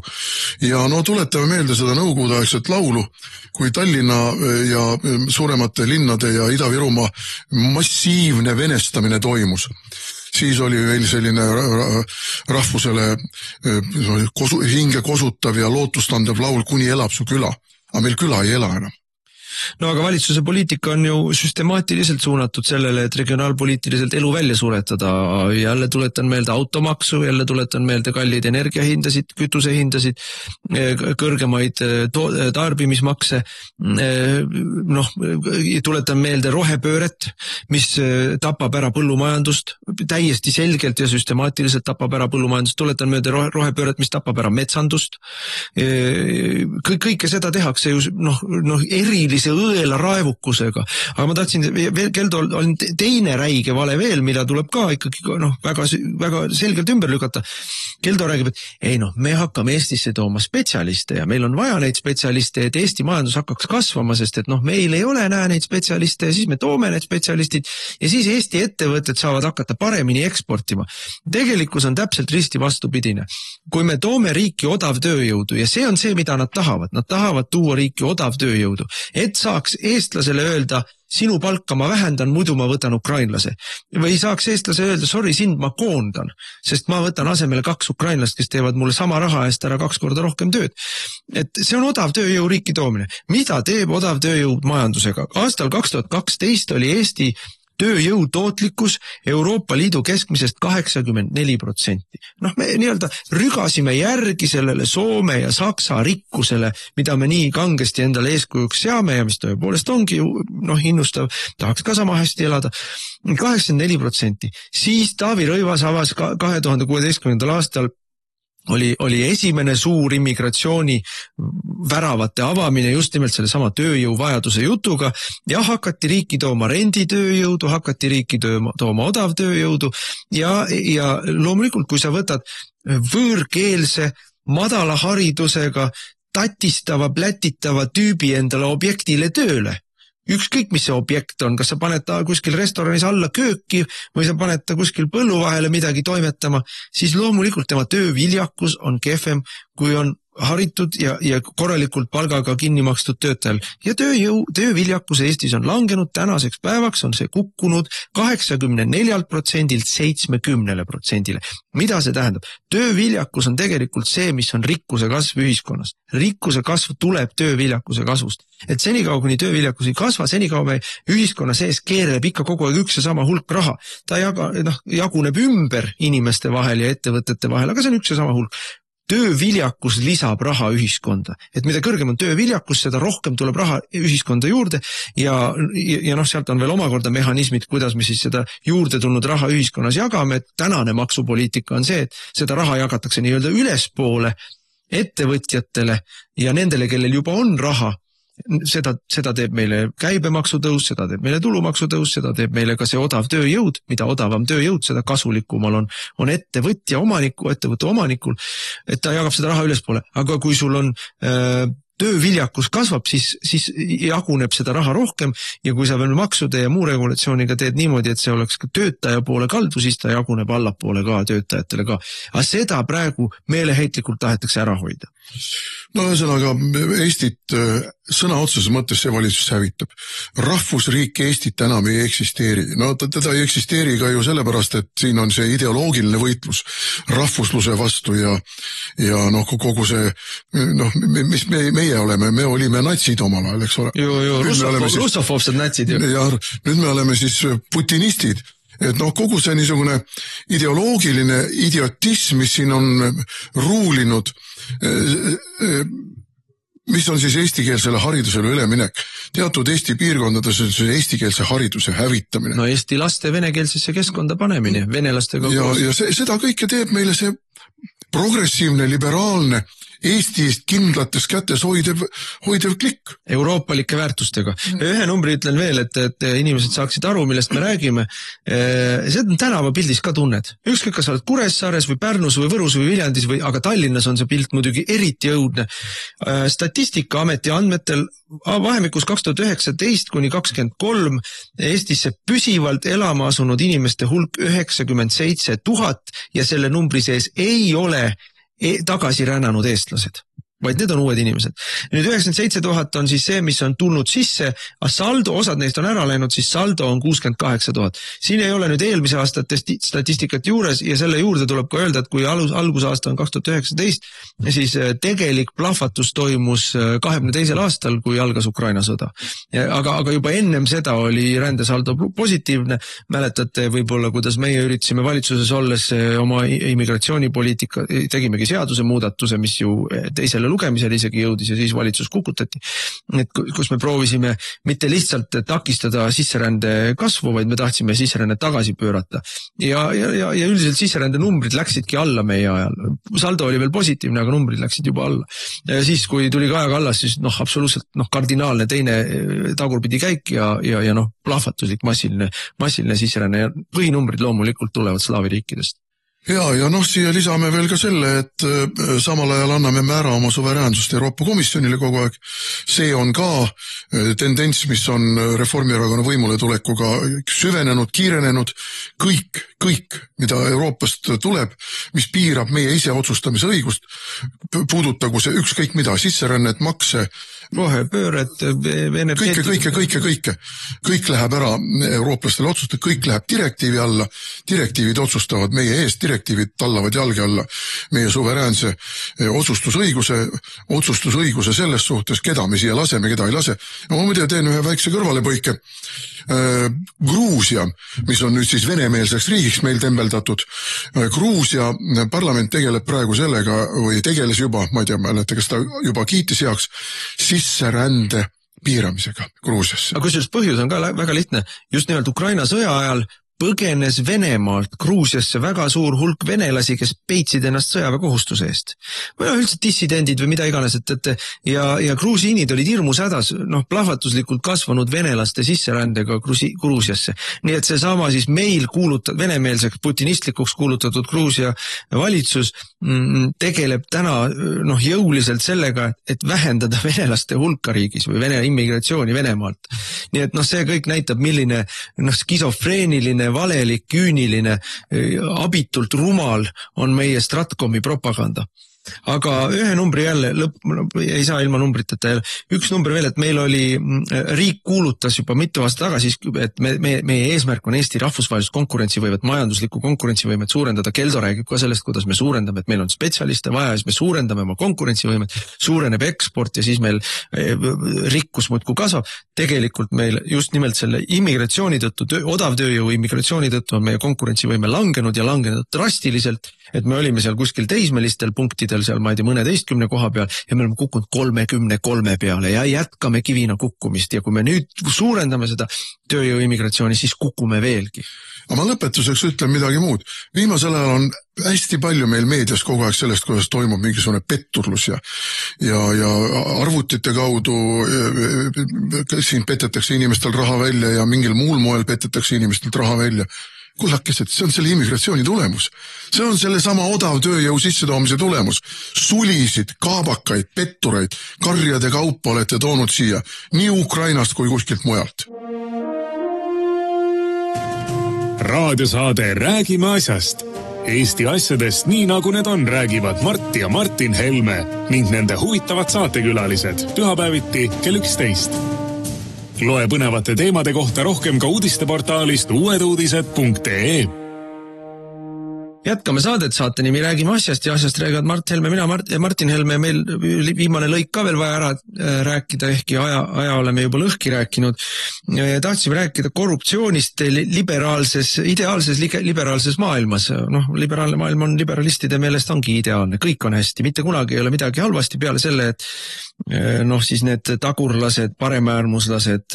Ja tuletame meelde seda nõukogudeaegset laulu, kui Tallinna ja suuremate linnade ja Ida-Virumaa massiivne venestamine toimus. Siis oli veel selline rahvusele hinge kosutav ja lootustandev laul Kuni elab su küla. Aga meil küla ei ela enam. No aga valitsuse poliitika on ju süstemaatiliselt suunatud sellele, et regionaalpoliitiliselt elu välja suretada. Jälle tuletan meelde automaksu, jälle tuletan meelde kallid energiahindasid, kütusehindasid, kõrgemaid tarbimismakse. Tuletan meelde rohepööret, mis tapab ära põllumajandust, täiesti selgelt ja süstemaatiliselt tapab ära põllumajandust. Tuletan meelde rohepööret, mis tapab ära metsandust. Kõike seda tehakse ju erilise õela raevukusega. Aga ma tahtsin veel, Keldo on teine räige vale veel, mida tuleb ka ikkagi väga selgelt ümber lükata. Keldo räägib, et me hakkame Eestisse tooma spetsialiste ja meil on vaja neid spetsialiste, et Eesti majandus hakkaks kasvama, sest et meil ei ole neid spetsialiste ja siis me toome need spetsialistid ja siis Eesti ettevõtted saavad hakata paremini eksportima. Tegelikkus on täpselt risti vastupidine. Kui me toome riiki odav tööjõudu ja see on see, mida nad tahavad tuua riiki odav tööjõudu, et saaks eestlasele öelda, sinu palka ma vähendan, muidu ma võtan ukrainlase. Või saaks eestlase öelda, sorry, sind ma koondan, sest ma võtan asemele 2 ukrainlast, kes teevad mulle sama raha eest ära 2 korda rohkem tööd. Et see on odav tööjõu riiki toomine. Mida teeb odav tööjõud majandusega? Aastal 2012 oli Eesti tööjõu tootlikkus Euroopa Liidu keskmisest 84%. Me nii-öelda rügasime järgi sellele Soome ja Saksa rikkusele, mida me nii kangesti endale eeskujuks seame ja mis tõepoolest ongi innustav, tahaks ka sama hästi elada. 84%. Siis Taavi Rõivas avas 2016. aastal oli esimene suur immigratsiooni väravate avamine just nimelt selle sama tööjõu vajaduse jutuga ja hakati riiki tooma renditööjõudu, hakati riiki tooma odav tööjõudu ja loomulikult, kui sa võtad võõrkeelse, madala haridusega, tatistava, plätitava tüübi endale objektile tööle, ükskõik mis see objekt on, kas sa paned ta kuskil restoranis alla kööki või sa paned ta kuskil põllu vahele midagi toimetama, siis loomulikult tema tööviljakus on kehvem, kui on haritud ja korralikult palgaga kinni makstud töötajal. Ja tööviljakus Eestis on langenud, tänaseks päevaks on see kukkunud 84%-lt 70%-le. Mida see tähendab? Tööviljakus on tegelikult see, mis on rikkuse kasv ühiskonnas. Rikkuse kasv tuleb tööviljakuse kasvust. Et senikaua, kuni tööviljakus ei kasva, senikaua me ühiskonna sees keerleb ikka kogu aeg üks ja sama hulk raha. Ta jaguneb ümber inimeste vahel ja ettevõtete vahel, aga see on üks ja sama hulk. Tööviljakus lisab raha ühiskonda. Et mida kõrgem on tööviljakus, seda rohkem tuleb raha ühiskonda juurde ja sealt on veel omakorda mehhanismid, kuidas me siis seda juurde tulnud raha ühiskonnas jagame. Tänane maksupoliitika on see, et seda raha jagatakse nii-öelda ülespoole ettevõtjatele ja nendele, kellel juba on raha. Seda teeb meile käibemaksutõus, seda teeb meile tulumaksutõus, seda teeb meile ka see odav tööjõud, mida odavam tööjõud, seda kasulikumal on ettevõtte omanikul, et ta jagab seda raha ülespoole. Aga kui sul on tööviljakus kasvab, siis jaguneb seda raha rohkem ja kui sa veel maksude ja muu regulatsiooniga teed niimoodi, et see oleks ka töötaja poole kaldu, siis ta jaguneb allapoole ka töötajatele ka. Aga seda praegu meeleheitlikult tahetakse ära hoida. No ühesõnaga, Eestit sõna otseses mõttes see valitsus hävitab. Rahvusriik Eestit enam ei eksisteeri. No teda ei eksisteeri ka ju sellepärast, et siin on see ideoloogiline võitlus rahvusluse vastu ja kogu see, mis meie oleme, me olime natsid omal ajal, eks ole. Russofoobsed natsid ju. Ja nüüd me oleme siis putinistid. Et kogu see niisugune ideoloogiline idiotism, mis siin on ruulinud, mis on siis eestikeelsele haridusele üleminek. Teatud Eesti piirkondades on see eestikeelse hariduse hävitamine. No Eesti laste venekeelsesse keskkonda panemine, venelastega koos. Ja seda kõike teeb meile see progressiivne, liberaalne, Eesti eest kindlates kätes hoidev klikk. Euroopalike väärtustega. Ühe numbri ütlen veel, et inimesed saaksid aru, millest me räägime. See on tänavapildis ka tunned. Ükskõik, kas sa oled Kuressaares või Pärnus või Võrus või Viljandis, aga Tallinnas on see pilt muidugi eriti õudne. Statistikaameti andmetel vahemikus 2019 kuni 2023 Eestisse püsivalt elama asunud inimeste hulk 97 000 ja selle numbri sees ei ole tagasi rännanud eestlased, vaid need on uued inimesed. Nüüd 97 000 on siis see, mis on tulnud sisse, aga saldo, osad neist on ära läinud, siis saldo on 68 000. Siin ei ole nüüd eelmise aastate statistikat juures ja selle juurde tuleb ka öelda, et kui algusaasta on 2019, siis tegelik plahvatus toimus 22. aastal, kui algas Ukraina sõda. Aga juba ennem seda oli rändesaldo positiivne. Mäletate võib-olla, kuidas meie üritasime valitsuses olles oma immigratsioonipoliitika, tegimegi seaduse muudatuse, mis ju teisele lugemisel isegi jõudis ja siis valitsus kukutati, et kus me proovisime mitte lihtsalt takistada sisserände kasvu, vaid me tahtsime sisserände tagasi pöörata. Ja üldiselt sisserände numbrid läksidki alla meie ajal. Saldo oli veel positiivne, aga numbrid läksid juba alla. Ja siis, kui tuli Kaja Kallas, siis absoluutselt kardinaalne teine tagurpidi käik ja plahvatuslik massiline sisseränne ja põhinumbrid loomulikult tulevad slaavi riikidest. Ja siia lisame veel ka selle, et samal ajal anname me ära oma suveräänsust Euroopa Komisjonile kogu aeg. See on ka tendents, mis on Reformierakonna võimule tulekuga süvenenud, kiirenenud. Kõik, mida Euroopast tuleb, mis piirab meie ise otsustamise õigust, puudutagu see ükskõik mida, sisserännet, makse, rohepööret, kõike. Kõik läheb ära eurooplastele otsustada, kõik läheb direktiivi alla, direktiivid otsustavad meie eest, direktiivid tallavad jalge alla meie suveräänse otsustusõiguse selles suhtes, keda me siia laseme, keda ei lase. Ma muide teen ühe väikse kõrvalepõike. Gruusia, mis on nüüd siis venemeelseks riigiks meil tembeldatud. Gruusia parlament tegeleb praegu sellega või tegeles juba, ma ei tea, mäletate, kas ta juba kiitis heaks sisserände piiramisega Gruusiasse. Aga kusjuures põhjus on ka väga lihtne. Just nimelt Ukraina sõja ajal põgenes Venemaalt Gruusiasse väga suur hulk venelasi, kes peitsid ennast sõjaväekohustuse eest. Või üldse dissidendid või mida iganes, ja gruusiinid olid hirmus hädas, plahvatuslikult kasvanud venelaste sisserändega Gruusiasse. Nii et see sama siis meil venemeelseks putinistlikuks kuulutatud Gruusia valitsus tegeleb täna jõuliselt sellega, et vähendada venelaste hulka riigis või vene immigratsiooni Venemaalt. Nii et see kõik näitab, milline skisofreeniline, valelik, küüniline, abitult rumal on meie Stratkomi propaganda. aga ühe numbri jälle, ei saa ilma numbriteta jälle, üks number veel, et meil oli, riik kuulutas juba mitu aasta tagasi, et meie eesmärk on Eesti rahvusvahelist konkurentsivõimet, majanduslikku konkurentsivõimet suurendada. Keldo räägib ka sellest, kuidas me suurendame, et meil on spetsialiste vaja, siis me suurendame oma konkurentsivõimet, suureneb eksport ja siis meil rikkus muudkui kasvab. Tegelikult meil just nimelt selle immigratsiooni tõttu, odavtööjõu immigratsiooni tõttu on meie konkurentsivõime langenud ja langenud drastiliselt, et me olime seal kuskil teismelistel punktidel, seal ma ei tea, 11 koha peal ja me oleme kukkunud 33 peale ja jätkame kivina kukkumist ja kui me nüüd suurendame seda tööjõu immigratsiooni, siis kukume veelgi. Aga ma lõpetuseks ütlen midagi muud. Viimasel ajal on hästi palju meil meedias kogu aeg sellest, kuidas toimub mingisugune petturlus ja arvutite kaudu siin petetakse inimestel raha välja ja mingil muul moel petetakse inimestelt raha välja. Kullakesed, see on selle immigratsiooni tulemus. See on selle sama odavtööjõu sissetoomise tulemus. Sulisid, kaabakaid, pettureid, karjade kaupa olete toonud siia nii Ukrainast kui kuskilt mujalt. Raadiosaade Räägime asjast. Eesti asjadest nii nagu need on, räägivad Mart ja Martin Helme ning nende huvitavad saatekülalised pühapäeviti kell 11. Loe põnevate teemade kohta rohkem ka uudisteportaalist uueduudised.ee. Jätkame saadet, saate nimi Räägime asjast ja asjast räägivad Mart Helme, mina Martin Helme, meil viimane lõik ka veel vaja ära rääkida, ehkki aja oleme juba lõhki rääkinud. Tahtsime rääkida korruptsioonist ideaalses liberaalses maailmas. Liberaalne maailm on liberalistide meelest ongi ideaalne, kõik on hästi, mitte kunagi ei ole midagi halvasti peale selle, et siis need tagurlased, paremäärmuslased,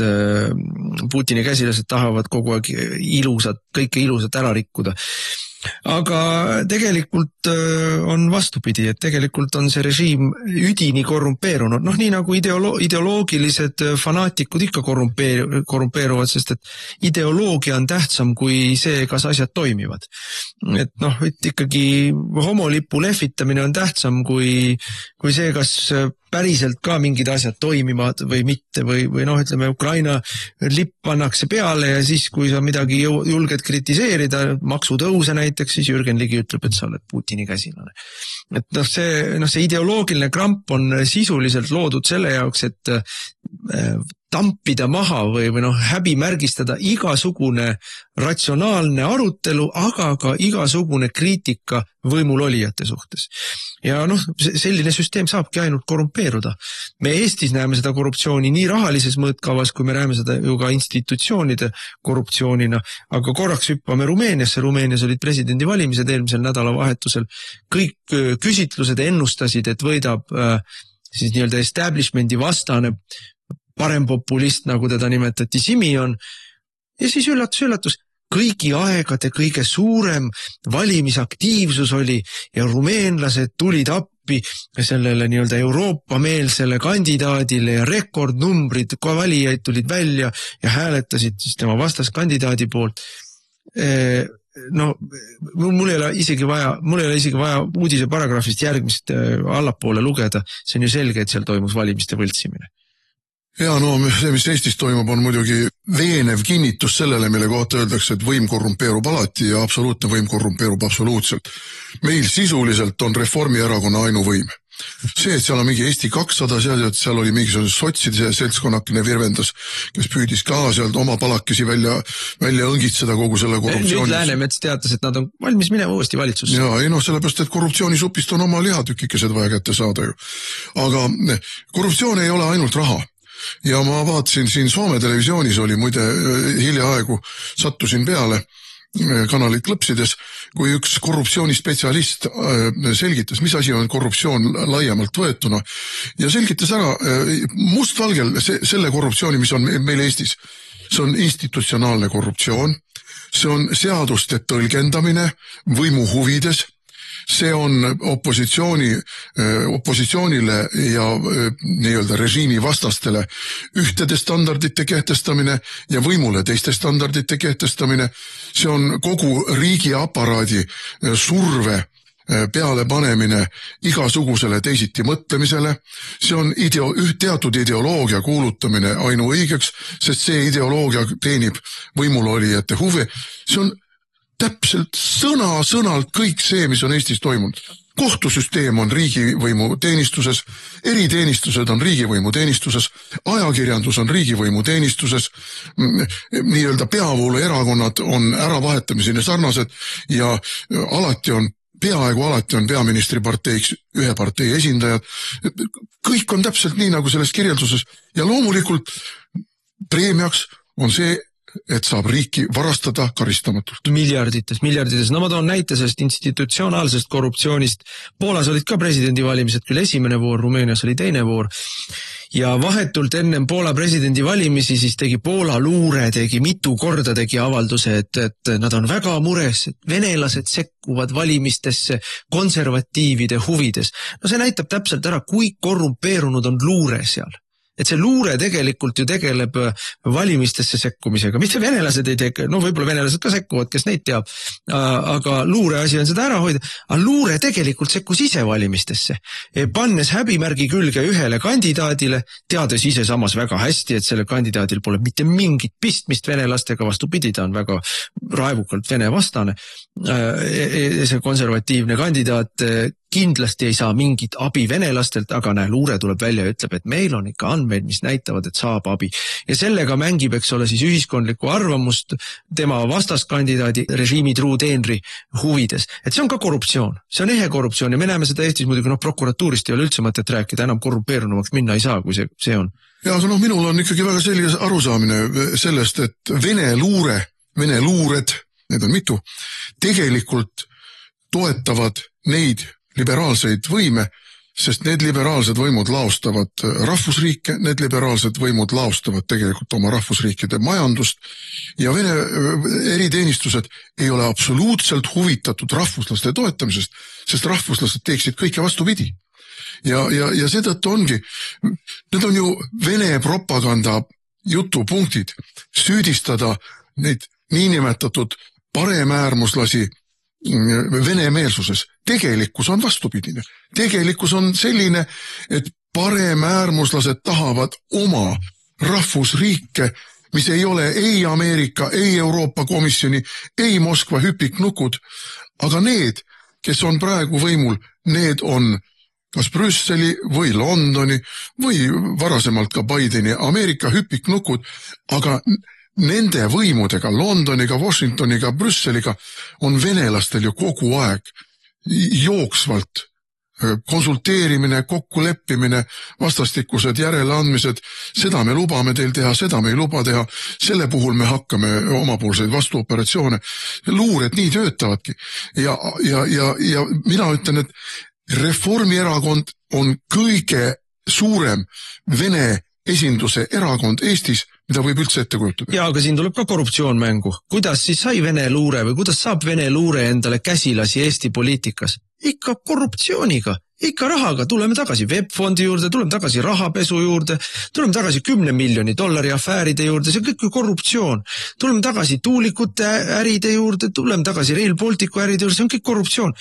Putini käsilased tahavad kogu aeg kõike ilusat ära rikkuda. Aga tegelikult on vastupidi, et tegelikult on see režiim üdini korrumpeerunud, nii nagu ideoloogilised fanaatikud ikka korrumpeeruvad, sest et ideoloogia on tähtsam kui see, kas asjad toimivad. Et ikkagi homolipu lehvitamine on tähtsam kui see, kas päriselt ka mingid asjad toimivad või mitte või ütleme, Ukraina lipp pannakse peale ja siis, kui sa midagi julged kritiseerida, maksutõuse näiteks, siis Jürgen Ligi ütleb, et sa oled Putini käsilane. Et see ideoloogiline kramp on sisuliselt loodud selle jaoks, et tampida maha või häbimärgistada igasugune ratsionaalne arutelu, aga ka igasugune kriitika võimulolijate suhtes. Ja selline süsteem saabki ainult korrumpeeruda. Me Eestis näeme seda korruptsiooni nii rahalises mõõtkavas, kui me näeme seda ju ka institutsioonide korruptsioonina, aga korraks hüppame Rumeeniasse. Rumeenias olid presidendivalimised eelmisel nädalavahetusel. Kõik küsitlused ennustasid, et võidab siis nii-öelda establishmendi vastane parempopulist, nagu teda nimetati, Simion. Ja siis üllatus, kõigi aegade kõige suurem valimisaktiivsus oli ja rumeenlased tulid appi sellele nii-öelda Euroopa-meelsele kandidaadile ja rekordnumbrid, kui valijaid tulid välja ja hääletasid siis tema vastaskandidaadi poolt. Mul ei ole isegi vaja uudise paragrafist järgmist allapoole lugeda. See on ju selge, et seal toimus valimiste võltsimine. Ja see, mis Eestis toimub, on muidugi veenev kinnitus sellele, mille kohta öeldakse, et võim korrumpeerub alati ja absoluutne võim korrumpeerub absoluutselt. Meil sisuliselt on Reformierakonna ainuvõim. See, et seal on mingi Eesti 200, seal oli mingisugune sotside seltskonnakene virvendas, kes püüdis ka sealt oma palakesi välja õngitseda kogu selle korruptsiooni. Nüüd Läänemets teatas, et nad on valmis minema uuesti valitsusse. Ja, sellepärast, et korruptsioonisupist on oma lihatükikesed vaja kätte saada ju. Aga korruptsioon ei ole ainult raha. Ja ma vaatasin siin Soome televisioonis oli muide hiljaaegu sattusin peale kanalit klõpsides, kui üks korruptsioonispetsialist selgitas, mis asi on korruptsioon laiemalt võetuna ja selgitas ära mustvalgel selle korruptsiooni, mis on meil Eestis. See on institutsionaalne korruptsioon, see on seaduste tõlgendamine võimu huvides, see on opositsioonile ja nii-öelda režiimi vastastele ühtede standardite kehtestamine ja võimule teiste standardite kehtestamine. See on kogu riigi aparaadi surve peale panemine igasugusele teisiti mõtlemisele. See on teatud ideoloogia kuulutamine ainuõigeks, sest see ideoloogia teenib võimulolijate huve. See on täpselt sõna-sõnalt kõik see, mis on Eestis toimunud. kohtusüsteem on riigivõimu teenistuses, eriteenistused on riigivõimu teenistuses, ajakirjandus on riigivõimu teenistuses, nii-öelda peavooluerakonnad on äravahetamise sarnased ja peaaegu alati on peaministriparteiks ühe partei esindajad. Kõik on täpselt nii, nagu selles kirjelduses ja loomulikult preemiaks on see, et saab riiki varastada karistamatult. Miljardites. No ma toon näite sellest institutsionaalsest korruptsioonist. Poolas olid ka presidendivalimised, küll esimene voor, Rumeenias oli teine voor. Ja vahetult ennem Poola presidendivalimisi siis tegi Poola luure, mitu korda tegi avalduse, et nad on väga mures, et venelased sekkuvad valimistesse konservatiivide huvides. No see näitab täpselt ära, kui korrumpeerunud on luure seal. Et see luure tegelikult ju tegeleb valimistesse sekkumisega. Mitte venelased ei tege, no võib-olla venelased ka sekkuvad, kes neid teab, aga luure asi on seda ära hoida. Aga luure tegelikult sekkus ise valimistesse, pannes häbimärgi külge ühele kandidaadile, teades ise samas väga hästi, et selle kandidaadil pole mitte mingit pistmist venelastega, vastupidi, ta on väga raevukalt vene vastane. See konservatiivne kandidaat kindlasti ei saa mingit abi venelastelt, aga luure tuleb välja ja ütleb, et meil on ikka andmeid, mis näitavad, et saab abi. Ja sellega mängib, eks ole, siis ühiskondlikku arvamust tema vastaskandidaadi režiimi truu teenri huvides. Et see on ka korruptsioon. See on ehe korruptsioon ja me näeme seda Eestis muidugi, prokuratuurist ei ole üldse mõtet rääkida, enam korrumpeerunumaks minna ei saa, kui see on. Ja, aga minul on ikkagi väga selge arusaamine sellest, et vene luured, need on mitu, tegelikult toetavad neid liberaalseid võime, sest need liberaalsed võimud laostavad rahvusriike, need liberaalsed võimud laostavad tegelikult oma rahvusriikide majandust ja Vene eriteenistused ei ole absoluutselt huvitatud rahvuslaste toetamisest, sest rahvuslased teeksid kõike vastupidi. Ja seetõttu ongi, need on ju Vene propaganda jutupunktid, süüdistada neid niinimetatud paremäärmuslasi venemeelsuses. Tegelikkus on vastupidine. Tegelikkus on selline, et paremäärmuslased tahavad oma rahvusriike, mis ei ole ei Ameerika, ei Euroopa Komisjoni, ei Moskva hüpiknukud, aga need, kes on praegu võimul, need on kas Brüsseli või Londoni või varasemalt ka Bideni Ameerika hüpiknukud, aga nende võimudega, Londoniga, Washingtoniga, Brüsseliga on venelastel ju kogu aeg jooksvalt konsulteerimine, kokkuleppimine, vastastikused järeleandmised, seda me lubame teil teha, seda me ei luba teha, selle puhul me hakkame omapoolseid vastuoperatsioone. Luured nii töötavadki. Ja mina ütlen, et Reformierakond on kõige suurem Vene esinduse erakond Eestis, mida võib üldse ette kujutada. Ja, aga siin tuleb ka korruptsioon mängu. Kuidas siis sai Vene luure või kuidas saab Vene luure endale käsilasi Eesti poliitikas? Ikka korruptsiooniga, ikka rahaga. Tuleme tagasi webfondi juurde, tuleme tagasi rahapesu juurde, tuleme tagasi 10 miljoni dollari afääride juurde, see kõik korruptsioon. Tuleme tagasi tuulikute äride juurde, tuleme tagasi Rail Balticu äride juurde, see on kõik korruptsioon.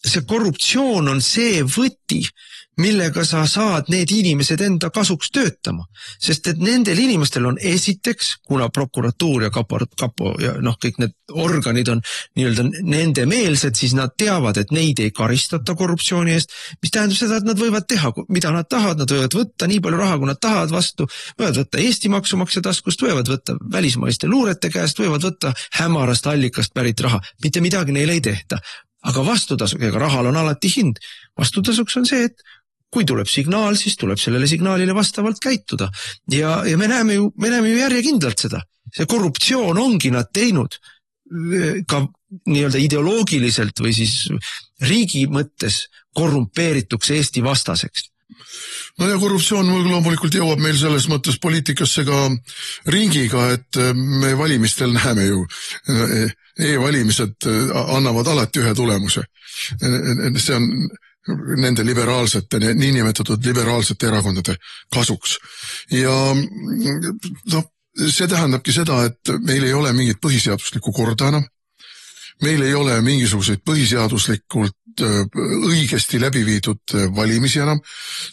See korruptsioon on see võti, millega sa saad need inimesed enda kasuks töötama. Sest et nendel inimestel on esiteks, kuna prokuratuur ja kapo ja kõik need organid on nii-öelda nende meelsed, siis nad teavad, et neid ei karistata korruptsiooni eest, mis tähendab seda, et nad võivad teha, mida nad tahavad, nad võivad võtta nii palju raha, kui nad tahavad vastu, võivad võtta Eesti maksumaksja taskust, võivad võtta välismaiste luurete käest, võivad võtta hämarast allikast pärit raha, mitte midagi neile ei tehta. Aga vastutasuks, ega rahal on alati hind. Vastutasuks on see, et kui tuleb signaal, siis tuleb sellele signaalile vastavalt käituda. Ja me näeme ju järjekindlalt seda. See korruptsioon ongi nad teinud ka nii-öelda ideoloogiliselt või siis riigi mõttes korrumpeerituks Eesti vastaseks. No ja korruptsioon loomulikult jõuab meil selles mõttes poliitikasse ka ringiga, et me valimistel näeme ju, e-valimised annavad alati ühe tulemuse. See on nende liberaalsete, niinimetatud liberaalsete erakondade kasuks. Ja see tähendabki seda, et meil ei ole mingit põhiseaduslikku korda enam. Meil ei ole mingisuguseid põhiseaduslikult õigesti läbi viidud valimisi enam,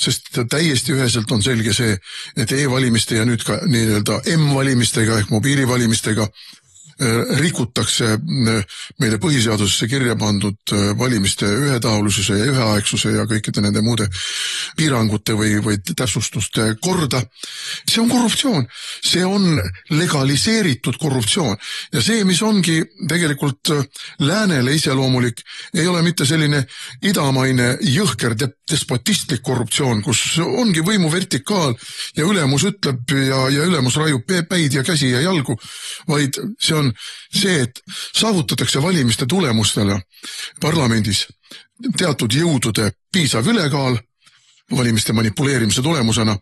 sest täiesti üheselt on selge see, et e-valimiste ja nüüd ka nii-öelda M-valimistega ehk mobiilivalimistega rikutakse meile põhiseadusesse kirja pandud valimiste ühetaolisuse ja üheaegsuse ja kõikide nende muude piirangute või täpsustuste korda. See on korruptsioon. See on legaliseeritud korruptsioon. Ja see, mis ongi tegelikult läänele iseloomulik, ei ole mitte selline idamaine jõhker despotistlik korruptsioon, kus ongi võimu vertikaal ja ülemus ütleb ja ülemus raiub päid ja käsi ja jalgu, vaid see on see, et saavutatakse valimiste tulemustele parlamendis teatud jõudude piisav ülekaal valimiste manipuleerimise tulemusena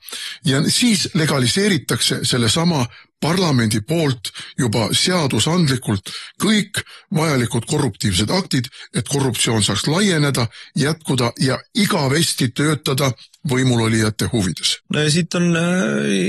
ja siis legaliseeritakse selle sama parlamendi poolt juba seadusandlikult kõik vajalikud korruptiivsed aktid, et korruptsioon saaks laieneda, jätkuda ja igavesti töötada võimulolijate huvides. No ja siit on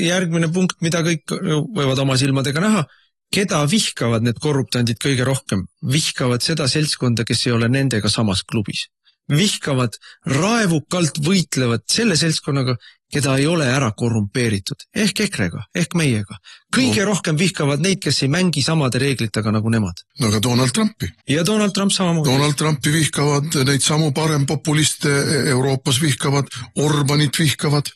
järgmine punkt, mida kõik võivad oma silmadega näha. Keda vihkavad need korruptandid kõige rohkem? Vihkavad seda seltskonda, kes ei ole nendega samas klubis. Vihkavad raevukalt võitlevad selle seltskonnaga, keda ei ole ära korrumpeeritud. Ehk EKRE-ga, ehk meiega. Kõige rohkem vihkavad neid, kes ei mängi samade reeglitega nagu nemad. No aga Donald Trumpi. Ja Donald Trump samamoodi. Donald Trumpi vihkavad, neid samu parempopuliste Euroopas vihkavad, Orbanit vihkavad.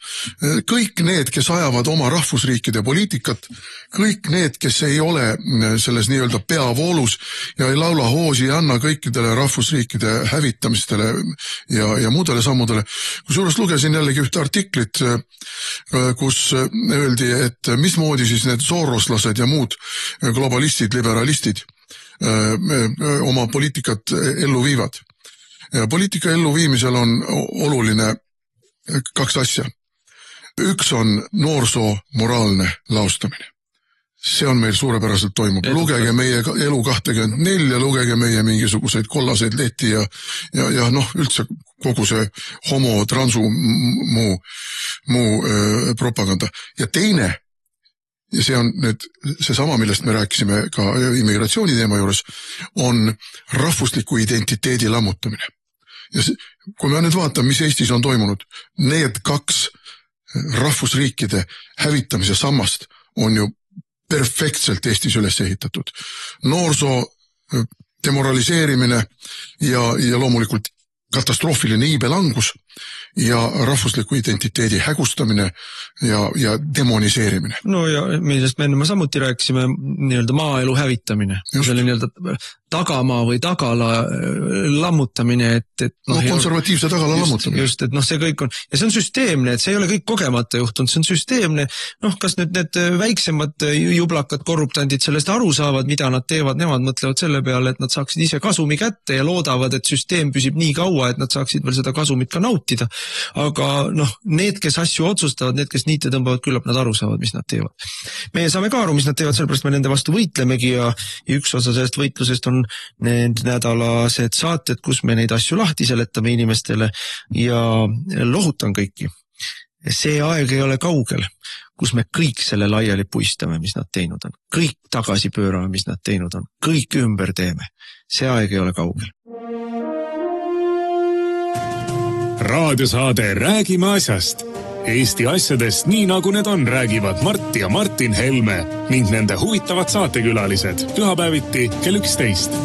Kõik need, kes ajavad oma rahvusriikide poliitikat, kõik need, kes ei ole selles nii-öelda peavoolus ja ei laula hoosi ja anna kõikidele rahvusriikide hävitamistele ja muudele sammudele. Kusjuures lugesin jällegi ühte artiklit, kus öeldi, et mismoodi siis need sooroslased ja muud globalistid, liberalistid oma poliitikat ellu viivad. Ja poliitika elluviimisel on oluline kaks asja. Üks on noorsoo moraalne laostamine. See on meil suurepäraselt toimub. Lugege meie elu 24 ja lugege meie mingisuguseid kollaseid lehti ja üldse kogu see homo, transu, muu propaganda. Ja teine, ja see on nüüd seesama, millest me rääkisime ka immigratsiooni teema juures, on rahvusliku identiteedi lammutamine. Ja kui me nüüd vaatame, mis Eestis on toimunud, need kaks rahvusriikide hävitamise sammast on ju perfektselt Eestis üles ehitatud. Noorsoo demoraliseerimine ja loomulikult katastroofiline iibelangus ja rahvusliku identiteedi hägustamine ja demoniseerimine. No ja millest me enne samuti rääkisime, nii-öelda maaelu hävitamine. Selle nii-öelda tagamaa või tagala lammutamine, et konservatiivse tagala lammutamine. Just, et see kõik on, ja see on süsteemne, et see ei ole kõik kogemata juhtunud, see on süsteemne. Kas nüüd need väiksemad jublakad korruptandid sellest aru saavad, mida nad teevad, nemad mõtlevad selle peale, et nad saaksid ise kasumi kätte ja loodavad, et süsteem püsib nii kaua, et nad saaksid veel seda kasumit ka nautida. Aga need, kes asju otsustavad, need, kes niite tõmbavad, küllap nad aru saavad, mis nad teevad. Meie saame ka aru, mis nad teevad, sellepärast me nende vastu võitlemegi ja üks osa sellest võitlusest on need nädalased saated, kus me neid asju lahti seletame inimestele ja lohutan kõiki. See aeg ei ole kaugel, kus me kõik selle laiali puistame, mis nad teinud on. Kõik tagasi pöörame, mis nad teinud on. Kõik ümber teeme. See aeg ei ole kaugel. Raadiosaade Räägime asjast. Eesti asjadest nii nagu need on, räägivad Mart ja Martin Helme ning nende huvitavad saatekülalised pühapäeviti kell 11.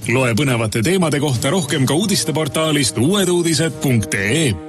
Loe põnevate teemade kohta rohkem ka uudisteportaalist uueduudised.ee.